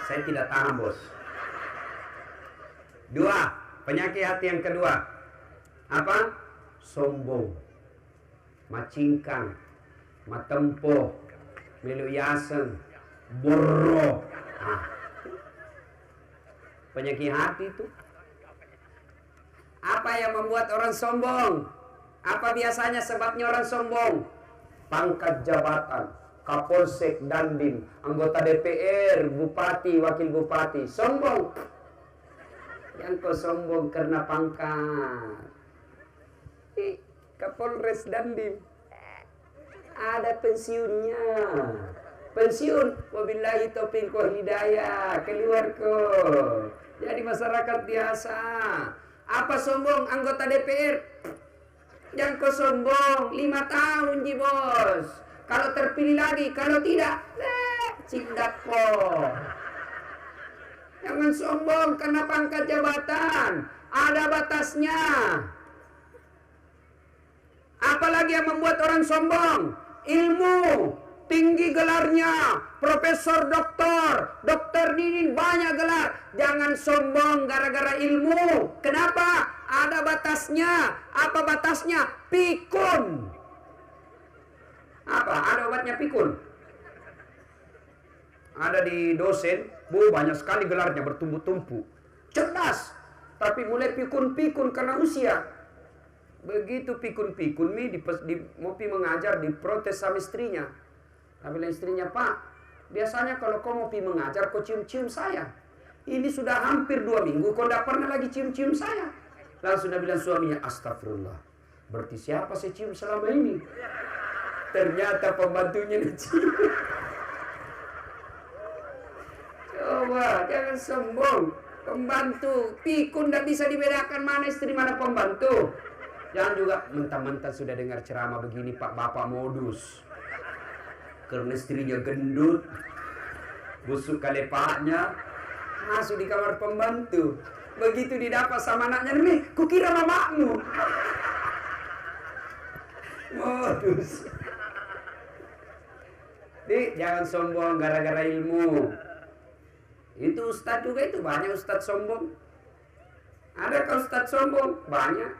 Saya tidak tahan, bos. 2. Penyakit hati yang kedua. Apa? Sombong. Macingkang, matempo, meluyaseng, borro. Penyakit hati itu. Apa yang membuat orang sombong? Apa biasanya sebabnya orang sombong? Pangkat jabatan, Kapolsek, Dandim, anggota DPR, bupati, wakil bupati. Sombong. Yang kau sombong karena pangkat. Kapolres Dandim ada pensiunnya. Pensiun, wabillahi taufiq wal hidayah, keluar kok. Jadi masyarakat biasa. Apa sombong anggota DPR? Yang kau sombong 5 tahun ji bos. Kalau terpilih lagi, kalau tidak, cindak kok. Jangan sombong karena pangkat jabatan. Ada batasnya. Apalagi yang membuat orang sombong? Ilmu, tinggi gelarnya, profesor, dokter Ninin banyak gelar. Jangan sombong gara-gara ilmu. Kenapa? Ada batasnya. Apa batasnya? Pikun. Apa? Ada obatnya pikun. Ada di dosen, banyak sekali gelarnya bertumpuk-tumpuk. Cerdas, tapi mulai pikun-pikun karena usia. Begitu pikun-pikun mau mengajar, diprotes sama istrinya. Tapi istrinya, Pak, biasanya kalau kau mau mengajar, kau cium-cium saya. Ini sudah hampir 2 minggu, kau tidak pernah lagi cium-cium saya. Langsung dia bilang suaminya, astagfirullah. Berarti siapa saya cium selama ini? Ternyata pembantunya cium. Coba, jangan sombong. Pembantu, pikun tidak bisa dibedakan mana istri, mana pembantu. Jangan juga mentang-mentang sudah dengar ceramah begini, Pak, Bapak modus. Karena istrinya gendut, busuk kalepaknya, masuk di kamar pembantu. Begitu didapat sama anaknya, nih, kukira mamamu. Modus. Jangan sombong gara-gara ilmu. Itu ustadz juga itu banyak ustadz sombong. Adakah ustadz sombong? Banyak.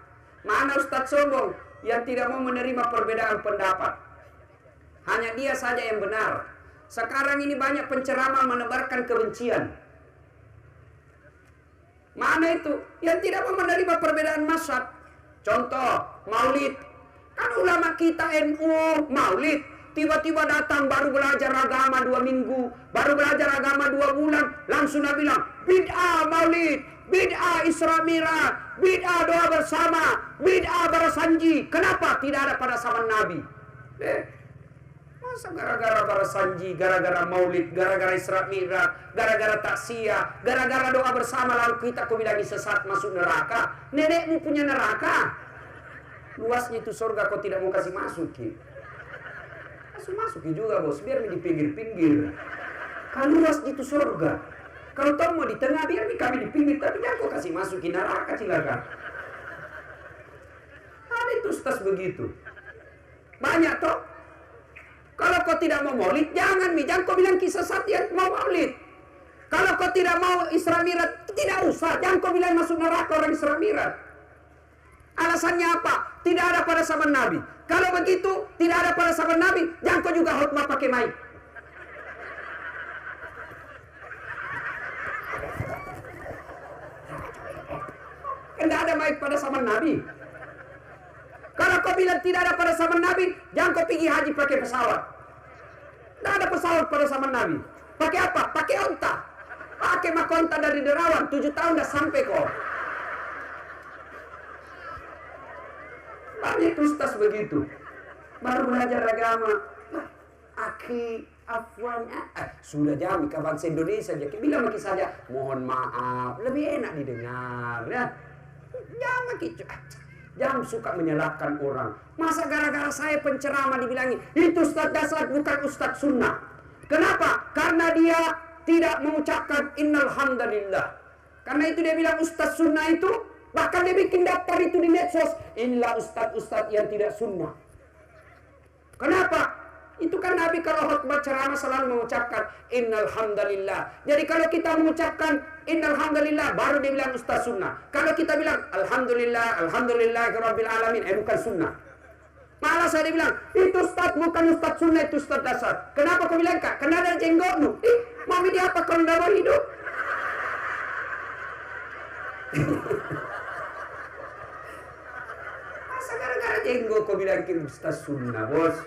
Mana ustadz sombong yang tidak mau menerima perbedaan pendapat? Hanya dia saja yang benar. Sekarang ini banyak penceramah menebarkan kebencian. Mana itu yang tidak mau menerima perbedaan mazhab? Contoh, maulid. Kan ulama kita NU maulid. Tiba-tiba datang baru belajar agama 2 minggu, baru belajar agama 2 bulan, langsung Nabi bilang, bid'ah maulid, bid'ah Isra Mi'raj, bid'ah doa bersama, bid'ah barasanji. Kenapa? Tidak ada pada zaman Nabi. Masa gara-gara barasanji, gara-gara maulid, gara-gara Isra Mi'raj, gara-gara taksiyah, gara-gara doa bersama lalu kita kau bilang sesat masuk neraka? Nenekmu punya neraka. Luasnya itu surga kau tidak mau kasih masuk, Ki. Masuki juga bos, biar di pinggir-pinggir. Kan luas itu surga. Kalau tahu mau di tengah, biar kami di pinggir, tapi jangan kau kasih masukin neraka silakan. Ada itu ustaz begitu. Banyak toh. Kalau kau tidak mau maulid, jangan kau bilang kisah Satya mau maulid. Kalau kau tidak mau Isra Mi'raj, tidak usah. Jangan kau bilang masuk neraka orang Isra Mi'raj. Alasannya apa? Tidak ada pada zaman Nabi. Kalau begitu, tidak ada pada zaman Nabi, jangan kau juga khutbah pakai mic. Tidak ada mic pada zaman Nabi. Kalau kau bilang tidak ada pada zaman Nabi, jangan kau pergi haji pakai pesawat. Tidak ada pesawat pada zaman Nabi. Pakai apa? Pakai onta. Pakai makonta dari Derawan, 7 tahun dah sampai kok. Banyak ustaz begitu. Baru belajar agama. Aki, afwan. Sudah jam ke bangsa Indonesia. Jadi bilang lagi saja, mohon maaf. Lebih enak didengar. Ya. Jangan suka menyalahkan orang. Masa gara-gara saya penceramah dibilangi, itu ustaz dasar bukan ustaz sunnah. Kenapa? Karena dia tidak mengucapkan innal hamdalillah. Karena itu dia bilang ustaz sunnah itu, bahkan dia bikin daftar itu di medsos, inilah ustaz-ustaz yang tidak sunnah. Kenapa? Itu kan Nabi kalau khutbah ceramah selalu mengucapkan innal hamdalillah. Jadi kalau kita mengucapkan innal hamdalillah, baru dia bilang ustaz sunnah. Kalau kita bilang alhamdulillah, alhamdulillahirabbil alamin, bukan sunnah. Malah saya bilang, itu ustaz bukan ustaz sunnah, itu ustaz dasar. Kenapa kau bilang kak? Karena ada jenggotmu. Mami dia apa kalau tidak mau hidup? Masa gara-gara jenggot kau bilang ke ustaz sunnah, bos?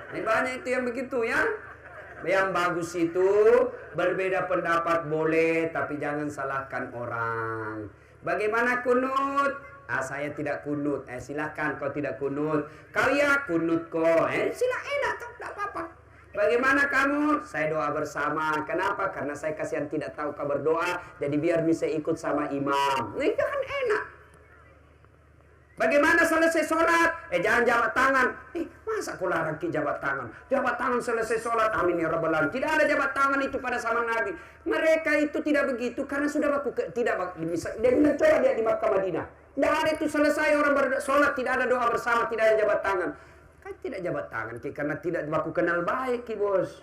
Banyak itu yang begitu ya. Yang bagus itu berbeda pendapat boleh, tapi jangan salahkan orang. Bagaimana kunut? Saya tidak kunut. Silahkan kau tidak kunut. Kau ya kunut kok. Sila enak tuh, tidak apa-apa. Bagaimana kamu? Saya doa bersama. Kenapa? Karena saya kasihan tidak tahu kau berdoa, jadi biar bisa ikut sama imam. Itu kan enak. Bagaimana selesai sholat? Jangan jabat tangan. Masa aku larang ki jabat tangan? Jabat tangan selesai sholat. Amin ya rabbal alamin. Tidak ada jabat tangan itu pada zaman Nabi. Mereka itu tidak begitu karena sudah tidak bisa. Dia bilang coba lihat di Makkah Madinah. Tidak ada itu selesai orang bersolat, tidak ada doa bersama, tidak ada jabat tangan. Kan tidak jabat tangan ki karena tidak baku kenal baik ki bos.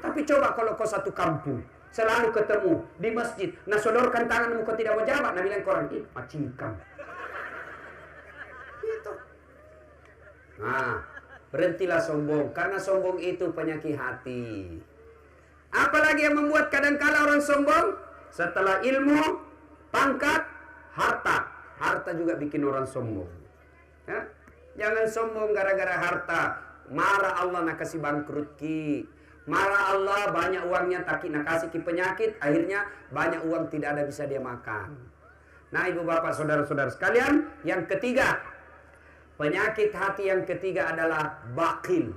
Tapi coba kalau kau satu kampung selalu ketemu di masjid, nah sodorkan tanganmu kau tidak mau jabat, Nabi bilang korang macingkam. Nah, berhentilah sombong, karena sombong itu penyakit hati. Apalagi yang membuat kadangkala orang sombong? Setelah ilmu, pangkat, harta. Harta juga bikin orang sombong. Ya? Jangan sombong gara-gara harta. Marah Allah nak kasih bangkrut ki. Marah Allah banyak uangnya tak nak kasih ki penyakit. Akhirnya banyak uang tidak ada bisa dia makan. Nah ibu bapak saudara-saudara sekalian, yang ketiga, penyakit hati yang ketiga adalah bakil,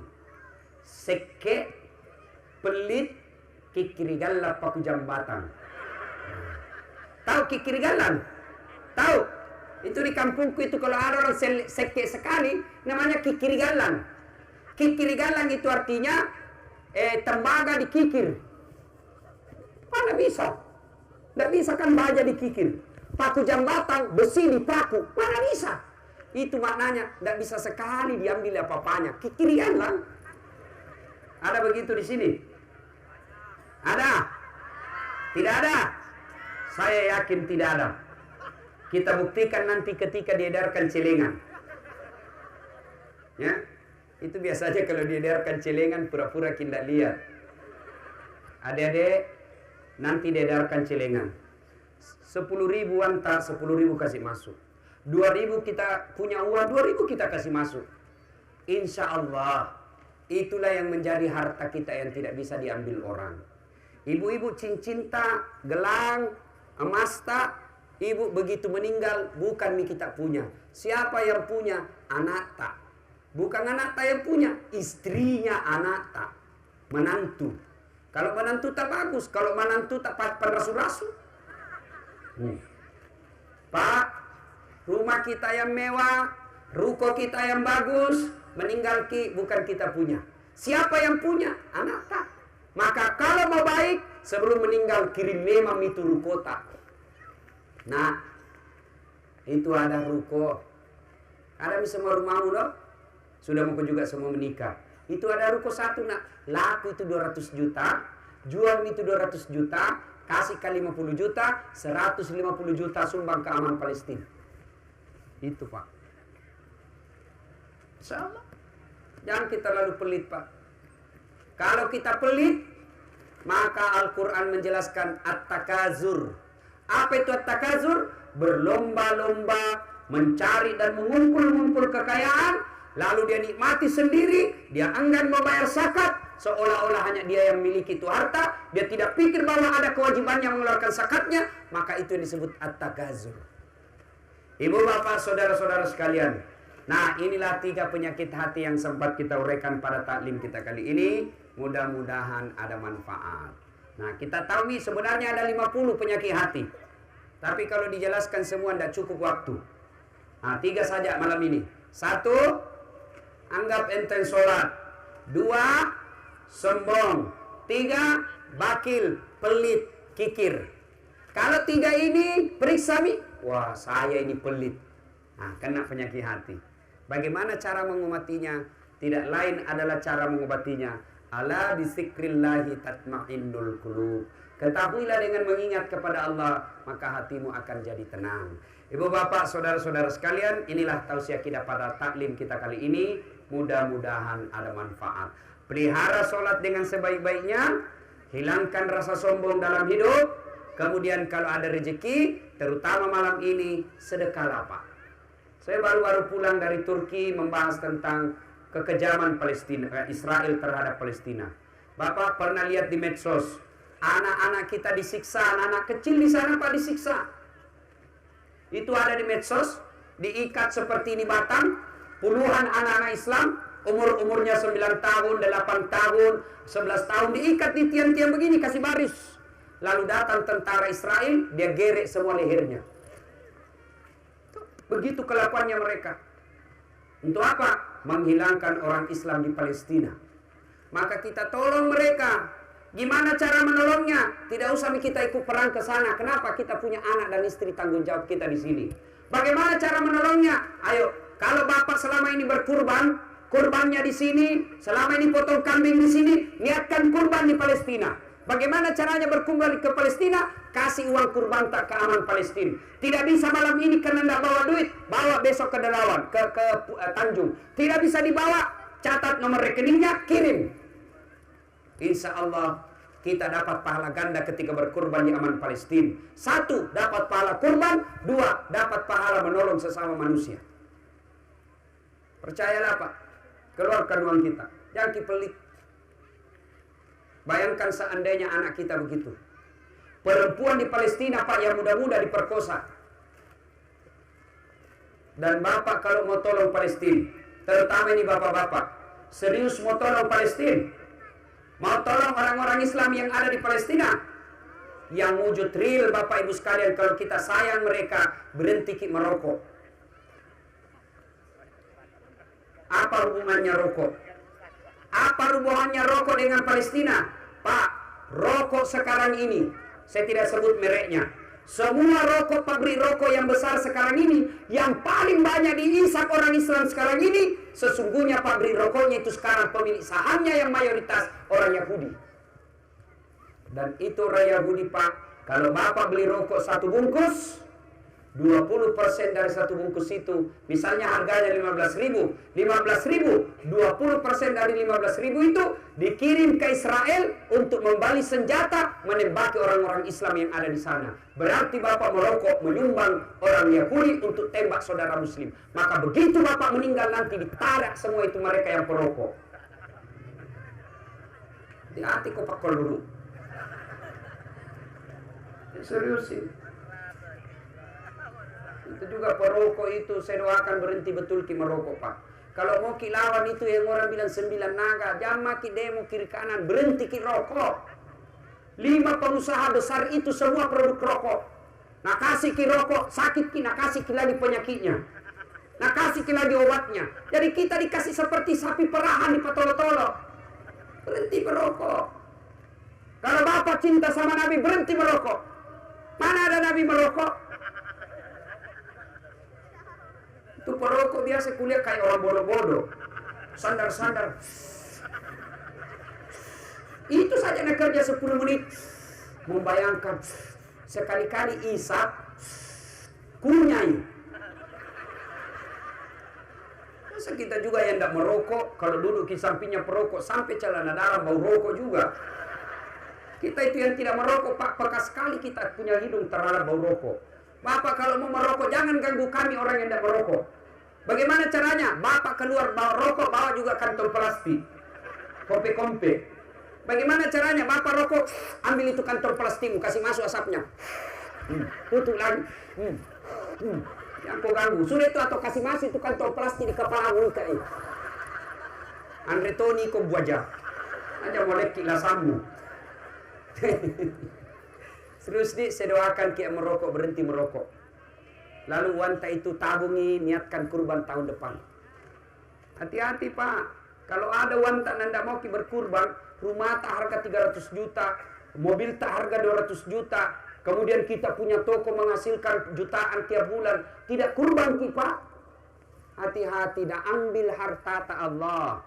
seke, pelit, kikirigalan paku jambatan. Tahu kikirigalan? Tahu? Itu di kampungku itu kalau ada orang seke sekali, namanya kikirigalan. Kikirigalan itu artinya tembaga dikikir. Mana bisa? Tidak bisa kan baja dikikir. Paku jambatan, besi dipaku. Mana bisa? Itu maknanya tidak bisa sekali diambil apa-apanya. Kikirian lah. Ada begitu di sini? Ada? Tidak ada? Saya yakin tidak ada. Kita buktikan nanti ketika diedarkan celengan. Ya, itu biasanya kalau diedarkan celengan pura-pura tidak lihat. Adik-adik, nanti diedarkan celengan. 10.000 antar 10.000 kasih masuk. 2.000 kita punya uang, 2.000 kita kasih masuk. Insya Allah, itulah yang menjadi harta kita yang tidak bisa diambil orang. Ibu-ibu cincinta, gelang, emas tak, ibu begitu meninggal bukan kita punya. Siapa yang punya? Anak tak. Bukan anak tak yang punya, istrinya anak tak. Menantu. Kalau menantu tak bagus, kalau menantu tak rasu-rasu. Pak, rumah kita yang mewah, ruko kita yang bagus, meninggal bukan kita punya. Siapa yang punya? Anak tak. Maka kalau mau baik, sebelum meninggal kirim memang itu ruko tak. Nah, itu ada ruko. Ada semua rumahmu loh. Sudah mau juga semua menikah. Itu ada ruko satu nak. Laku itu 200 juta. Jual itu 200 juta. Kasihkan 50 juta. 150 juta sumbang ke aman Palestina. Itu Pak. Insyaallah. Jangan kita lalu pelit Pak. Kalau kita pelit, maka Al-Quran menjelaskan at-takazur. Apa itu at-takazur? Berlomba-lomba mencari dan mengumpul-ngumpul kekayaan, lalu dia nikmati sendiri, dia enggan membayar zakat, seolah-olah hanya dia yang memiliki itu harta, dia tidak pikir bahwa ada kewajibannya mengeluarkan zakatnya, maka itu yang disebut at-takazur. Ibu bapak saudara-saudara sekalian, nah inilah 3 penyakit hati yang sempat kita uraikan pada taklim kita kali ini. Mudah-mudahan ada manfaat. Nah kita tahu nih sebenarnya ada 50 penyakit hati, tapi kalau dijelaskan semua tidak cukup waktu. Nah 3 saja malam ini. 1, anggap enteng sholat. 2, sombong. 3, bakil, pelit, kikir. Kalau 3 ini periksa mi, wah saya ini pelit. Nah kena penyakit hati. Bagaimana cara mengobatinya? Tidak lain adalah cara mengobatinya. Ala bisikrillahi tatma'innul qulub. Ketahuilah dengan mengingat kepada Allah, maka hatimu akan jadi tenang. Ibu bapak saudara-saudara sekalian, inilah tausiah kita pada taklim kita kali ini. Mudah-mudahan ada manfaat. Pelihara sholat dengan sebaik-baiknya, hilangkan rasa sombong dalam hidup. Kemudian kalau ada rezeki, terutama malam ini, sedekahlah Pak. Saya baru-baru pulang dari Turki membahas tentang kekejaman Palestina, Israel terhadap Palestina. Bapak pernah lihat di medsos, anak-anak kita disiksa, anak-anak kecil di sana Pak disiksa. Itu ada di medsos, diikat seperti ini batang, puluhan anak-anak Islam, umurnya 9 tahun, 8 tahun, 11 tahun, diikat di tiang-tiang begini, kasih baris. Lalu datang tentara Israel, dia gerek semua lehernya. Begitu kelakuannya mereka. Untuk apa? Menghilangkan orang Islam di Palestina. Maka kita tolong mereka. Gimana cara menolongnya? Tidak usah kita ikut perang ke sana. Kenapa? Kita punya anak dan istri, tanggung jawab kita di sini. Bagaimana cara menolongnya? Ayo, kalau bapak selama ini berkurban, kurbannya di sini, selama ini potong kambing di sini, niatkan kurban di Palestina. Bagaimana caranya berkurban ke Palestina? Kasih uang kurban tak ke aman Palestina. Tidak bisa malam ini karena tidak bawa duit, bawa besok ke Delawan, ke Tanjung. Tidak bisa dibawa, catat nomor rekeningnya, kirim. Insya Allah kita dapat pahala ganda ketika berkurban di aman Palestina. 1, dapat pahala kurban. 2, dapat pahala menolong sesama manusia. Percayalah Pak, keluarkan uang kita, jangan pelit. Bayangkan seandainya anak kita begitu. Perempuan di Palestina Pak yang muda-muda diperkosa. Dan bapak kalau mau tolong Palestina, terutama ini bapak-bapak, serius mau tolong Palestina, mau tolong orang-orang Islam yang ada di Palestina, yang wujud real bapak ibu sekalian, kalau kita sayang mereka, berhenti merokok. Apa hubungannya rokok? Apa hubungannya rokok dengan Palestina? Pak, rokok sekarang ini, saya tidak sebut mereknya, semua rokok, pabrik rokok yang besar sekarang ini, yang paling banyak diisap orang Islam sekarang ini, sesungguhnya pabrik rokoknya itu sekarang pemilik sahamnya yang mayoritas orang Yahudi. Dan itu orang Yahudi, Pak, kalau Bapak beli rokok satu bungkus, 20% dari satu bungkus itu, misalnya harganya 15.000, 20% dari 15.000 itu dikirim ke Israel untuk membeli senjata menembaki orang-orang Islam yang ada di sana. Berarti Bapak merokok menyumbang orang Yahudi untuk tembak saudara Muslim. Maka begitu Bapak meninggal nanti ditarik semua itu mereka yang perokok. Hati-hati kok Pak dulu. Serius sih. Itu juga perokok itu saya doakan berhenti betul ki merokok, Pak. Kalau mau ki lawan itu yang orang bilang 9 naga, jangan ki demo kiri kanan, berhenti ki rokok. 5 pengusaha besar itu semua produk rokok. Nah kasih ki rokok, sakit ki, nah kasih ki lagi penyakitnya. Nah kasih ki lagi obatnya. Jadi kita dikasih seperti sapi perahan di patolo-tolo. Berhenti merokok. Kalau Bapak cinta sama Nabi, berhenti merokok. Mana ada Nabi merokok? Itu perokok biasa kuliah kayak orang bodoh-bodoh. Sandar-sandar. Itu saja nak kerja 10 menit. Membayangkan sekali-kali isap kunyai. Masa kita juga yang tidak merokok, kalau duduk di sampingnya perokok sampai celana dalam bau rokok juga. Kita itu yang tidak merokok, Pak, peka sekali kita punya hidung terhadap bau rokok. Bapak kalau mau merokok jangan ganggu kami orang yang tidak merokok. Bagaimana caranya? Bapak keluar bawa rokok, bawa juga kantong plastik, kompe-kompe. Bagaimana caranya? Bapak rokok, ambil itu kantong plastikmu, kasih masuk asapnya, tutup lagi, yang kau ganggu. Sudah itu atau kasih masuk itu kantong plastik di kepala muka ini. Andre Tony kau buaja, aja boleh kila sambu. Serius nih, saya doakan kia merokok berhenti merokok. Lalu wanita itu tabungi, niatkan kurban tahun depan. Hati-hati Pak, kalau ada wanita nanda mau ki berkurban, rumah tak harga 300 juta, mobil tak harga 200 juta, kemudian kita punya toko menghasilkan jutaan tiap bulan, tidak kurban ki Pak. Hati-hati, dah ambil harta ta Allah.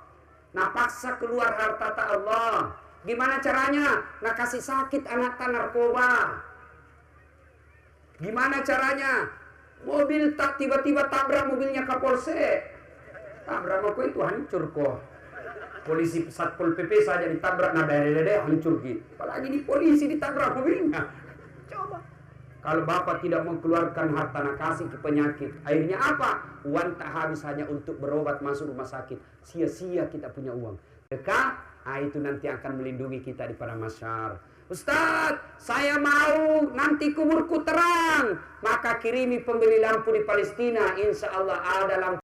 Nah paksa keluar harta ta Allah. Gimana caranya? Nah kasih sakit anak ta narkoba. Gimana caranya? Mobil tak tiba-tiba tabrak mobilnya Kapolsek. Tabrak mobil itu hancur kok. Polisi Satpol PP saja ditabrak, nah dede hancur gitu. Apalagi di polisi ditabrak mobilnya. Coba. Kalau Bapak tidak mau keluarkan harta nak kasih ke penyakit, akhirnya apa? Uang tak habis hanya untuk berobat masuk rumah sakit. Sia-sia kita punya uang. Dekat, itu nanti akan melindungi kita di padang mahsyar. Ustadz, saya mau nanti kuburku terang. Maka kirimi pembeli lampu di Palestina. Insya Allah ada lampu.